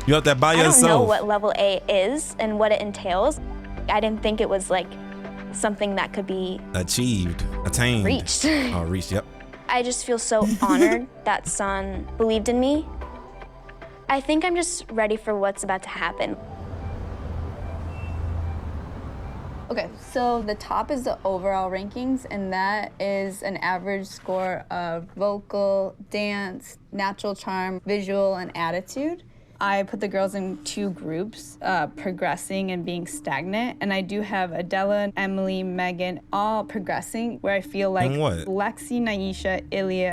[SPEAKER 1] You up there by
[SPEAKER 12] I don't know
[SPEAKER 1] yourself.
[SPEAKER 12] what level A is and what it entails. I didn't think it was like something that could be
[SPEAKER 1] Achieved. Attained.
[SPEAKER 12] reached.
[SPEAKER 1] Oh, reached, yep.
[SPEAKER 12] I just feel so honored that Sun believed in me. I think I'm just ready for what's about to happen.
[SPEAKER 14] Okay, so the top is the overall rankings, and that is an average score of vocal, dance, natural charm, visual, and attitude. I put the girls in 2 groups, progressing and being stagnant. And I do have Adela, Emily, Megan, all progressing, where I feel like Lexi, Naisha, Ilya,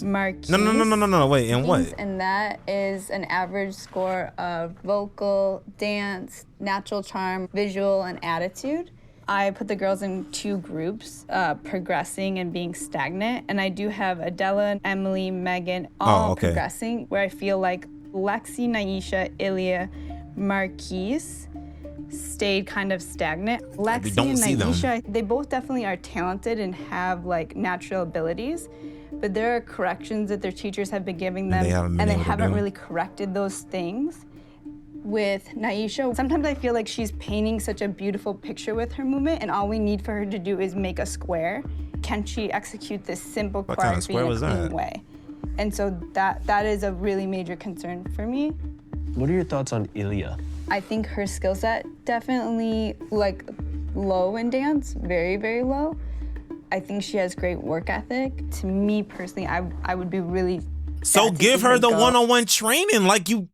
[SPEAKER 14] Marquise.
[SPEAKER 1] No. Wait, and what?
[SPEAKER 14] And that is an average score of vocal, dance, natural charm, visual, and attitude. I put the girls in 2 groups, progressing and being stagnant. And I do have Adela, Emily, Megan, all progressing, where I feel like Lexi, Naisha, Ilya, Marquise stayed kind of stagnant. Lexi and Naisha, they both definitely are talented and have like natural abilities, but there are corrections that their teachers have been giving them, and they haven't really corrected those things. With Naisha, sometimes I feel like she's painting such a beautiful picture with her movement, and all we need for her to do is make a square. Can she execute this simple choreography in a clean way? And so that is a really major concern for me.
[SPEAKER 10] What are your thoughts on Ilya?
[SPEAKER 14] I think her skill set definitely like low in dance, very, very low. I think she has great work ethic. To me personally, I would be really
[SPEAKER 1] So give her the one-on-one training. Like you,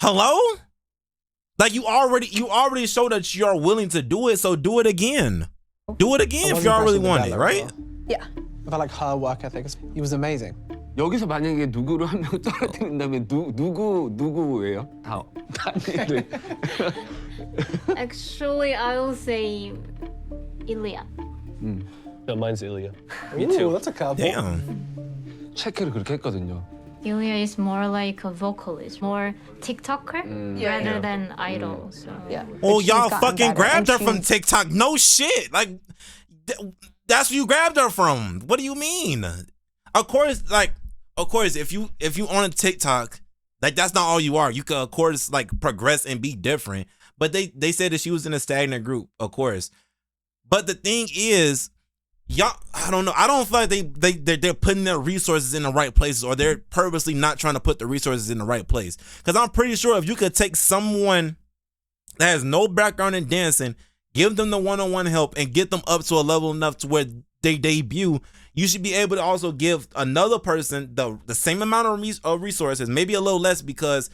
[SPEAKER 1] hello? Like you already showed that you're willing to do it, so do it again. Do it again if y'all really want it, right?
[SPEAKER 14] Yeah.
[SPEAKER 11] I felt like her work ethic, it was amazing.
[SPEAKER 8] 여기서 만약에 누구를 한 명 떨어뜨린다면 누구예요? 다 아니래.
[SPEAKER 9] Actually, I will say Ilya.
[SPEAKER 10] No, mine's Ilya.
[SPEAKER 11] Me too. That's a couple.
[SPEAKER 1] Damn.
[SPEAKER 8] 체크를 그렇게 했거든요.
[SPEAKER 9] Ilya is more like a vocalist, more TikToker rather than idol. So
[SPEAKER 1] Oh, y'all fucking grabbed her from TikTok. No shit. Like that's where you grabbed her from. What do you mean? Of course, if you on a TikTok, like that's not all you are. You could of course like progress and be different. But they said that she was in a stagnant group, of course. But the thing is, y'all, I don't know. I don't feel like they're putting their resources in the right places, or they're purposely not trying to put the resources in the right place. Because I'm pretty sure if you could take someone that has no background in dancing, give them the one-on-one help, and get them up to a level enough to where they debut, you should be able to also give another person the same amount of resources, maybe a little less, because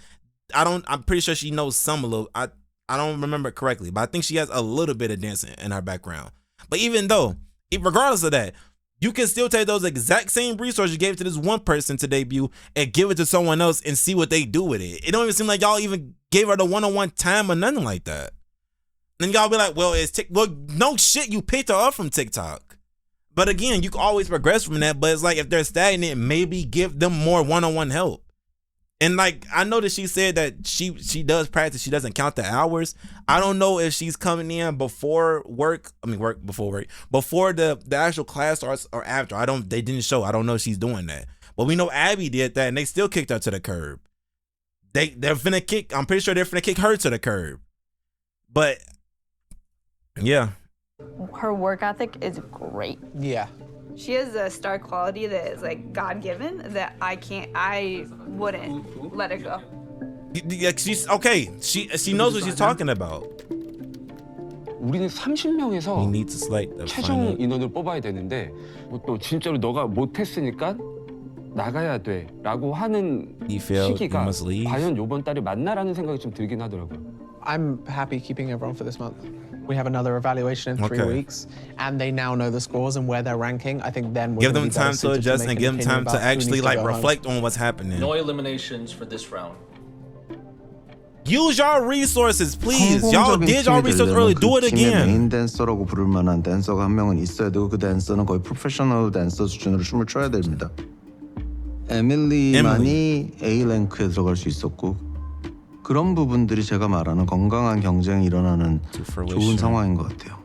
[SPEAKER 1] I'm pretty sure she knows some a little. I don't remember correctly, but I think she has a little bit of dancing in her background. But even though, regardless of that, you can still take those exact same resources you gave to this one person to debut and give it to someone else and see what they do with it. It don't even seem like y'all even gave her the one-on-one time or nothing like that. Then y'all be like, well, no shit, you picked her up from TikTok. But again, you can always progress from that. But it's like if they're stagnant, maybe give them more one-on-one help. And like I know that she said that she does practice, she doesn't count the hours. I don't know if she's coming in before work. Before the actual class starts or after. They didn't show. I don't know if she's doing that. But we know Abby did that and they still kicked her to the curb. They're finna kick. I'm pretty sure they're finna kick her to the curb. But yeah.
[SPEAKER 14] Her work ethic is great.
[SPEAKER 11] Yeah.
[SPEAKER 14] She has a star quality that is like God-given that I wouldn't let her go.
[SPEAKER 1] Yeah, she's okay. She knows what she's talking about.
[SPEAKER 8] 우리는 30명에서
[SPEAKER 1] We need to select the
[SPEAKER 8] 최종 인원을 뽑아야 되는데 또 진짜로 너가 못했으니까 나가야 돼라고 하는 시기가 과연 이번 달에 맞나라는 생각이 좀 들긴 하더라고요.
[SPEAKER 11] I'm happy keeping everyone for this month. We have another evaluation in 3 weeks, and they now know the scores and where they're ranking. I think then we're
[SPEAKER 1] give them time to adjust and give them time to actually like reflect on what's happening.
[SPEAKER 15] No eliminations for this round.
[SPEAKER 1] Use your resources, please. Y'all did your research early. Do it again.
[SPEAKER 17] 메인 댄서라고 부를 만한 댄서가 한 명은 있어야 되고 그 댄서는 거의 프로페셔널 댄서 수준으로 춤을 춰야 됩니다. 에밀리만이 A 랭크에 들어갈 수 있었고. 그런 부분들이 제가 말하는 건강한 경쟁이 일어나는 좋은 상황인 것 같아요.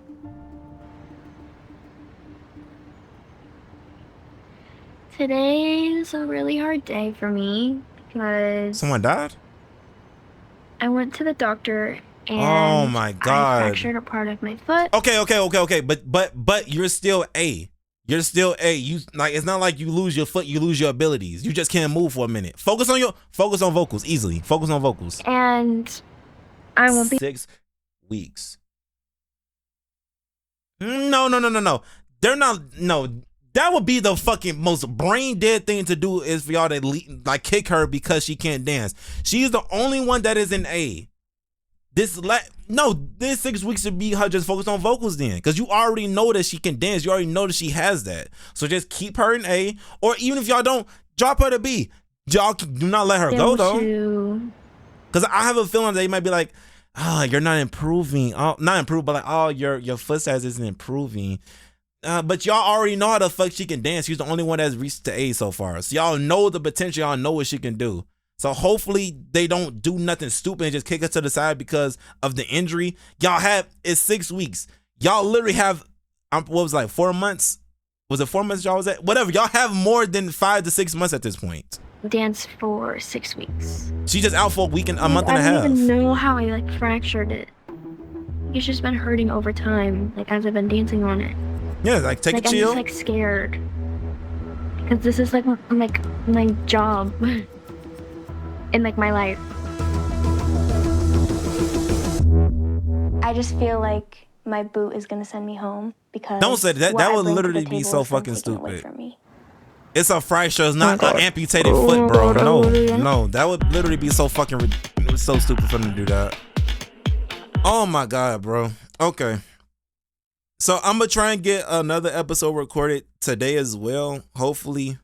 [SPEAKER 12] Today is a really hard day for me because
[SPEAKER 1] someone died?
[SPEAKER 12] I went to the doctor and
[SPEAKER 1] oh my God.
[SPEAKER 12] I fractured a part of my foot.
[SPEAKER 1] Okay. But you're still A. You're still A. You like it's not like you lose your foot, you lose your abilities. You just can't move for a minute. Focus on vocals easily. Focus on vocals.
[SPEAKER 12] And I will be
[SPEAKER 1] 6 weeks. No. They're not. No, that would be the fucking most brain dead thing to do is for y'all to like kick her because she can't dance. She's the only one that is in A. This 6 weeks should be her just focus on vocals then, because you already know that she can dance. You already know that she has that. So just keep her in A, or even if y'all don't, drop her to B. Y'all do not let her go though, because I have a feeling they might be like, you're not improving. Not improved, but like, your foot size isn't improving. But y'all already know how the fuck she can dance. She's the only one that's reached to A so far. So y'all know the potential. Y'all know what she can do. So hopefully they don't do nothing stupid and just kick us to the side because of the injury. Y'all it's 6 weeks. Y'all literally have, what was it, like 4 months? Was it 4 months y'all was at? Whatever. Y'all have more than 5 to 6 months at this point.
[SPEAKER 12] Dance for 6 weeks.
[SPEAKER 1] She just out for a month and a half.
[SPEAKER 12] I don't even know how I like fractured it. It's just been hurting over time, like as I've been dancing on it.
[SPEAKER 1] Yeah, like take a chill.
[SPEAKER 12] I'm just like scared because this is like my job in like my life. I just feel like my boot is gonna send me home because
[SPEAKER 1] don't say that. That would literally be so fucking stupid. It's a fracture. It's not an amputated foot, bro. No, that would literally be so fucking. It was so stupid for them to do that. Oh my god, bro. Okay. So I'm gonna try and get another episode recorded today as well. Hopefully,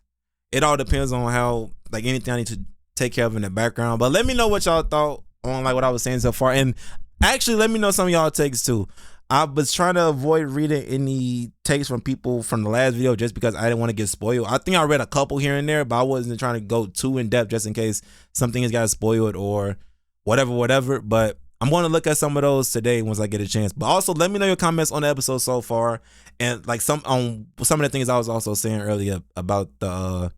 [SPEAKER 1] it all depends on how like anything I need to take care of in the background. But let me know what y'all thought on like what I was saying so far, and actually let me know some of y'all takes too. I was trying to avoid reading any takes from people from the last video just because I didn't want to get spoiled. I think I read a couple here and there, but I wasn't trying to go too in depth just in case something has got spoiled or whatever. But I'm going to look at some of those today once I get a chance. But also let me know your comments on the episode so far, and like some of the things I was also saying earlier about the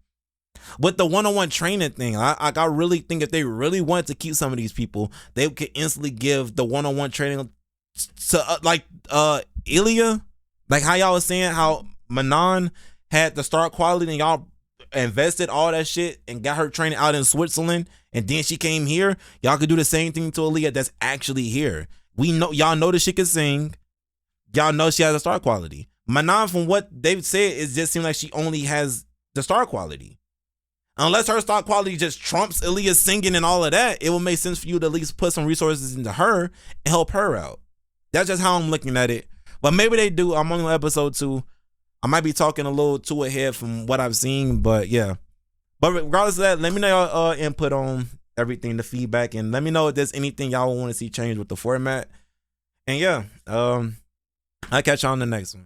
[SPEAKER 1] with the one-on-one training thing. I really think if they really wanted to keep some of these people, they could instantly give the one-on-one training to like Ilya, like how y'all was saying how Manon had the star quality and y'all invested all that shit and got her training out in Switzerland, and then she came here. Y'all could do the same thing to Aaliyah that's actually here. We know y'all know that she can sing. Y'all know she has a star quality. Manon, from what they've said, it just seems like she only has the star quality. Unless her star quality just trumps Aaliyah's singing and all of that, it will make sense for you to at least put some resources into her and help her out. That's just how I'm looking at it. But maybe they do. I'm only on episode 2. I might be talking a little too ahead from what I've seen, but yeah. But regardless of that, let me know y'all input on everything, the feedback, and let me know if there's anything y'all want to see change with the format. And yeah, I'll catch y'all on the next one.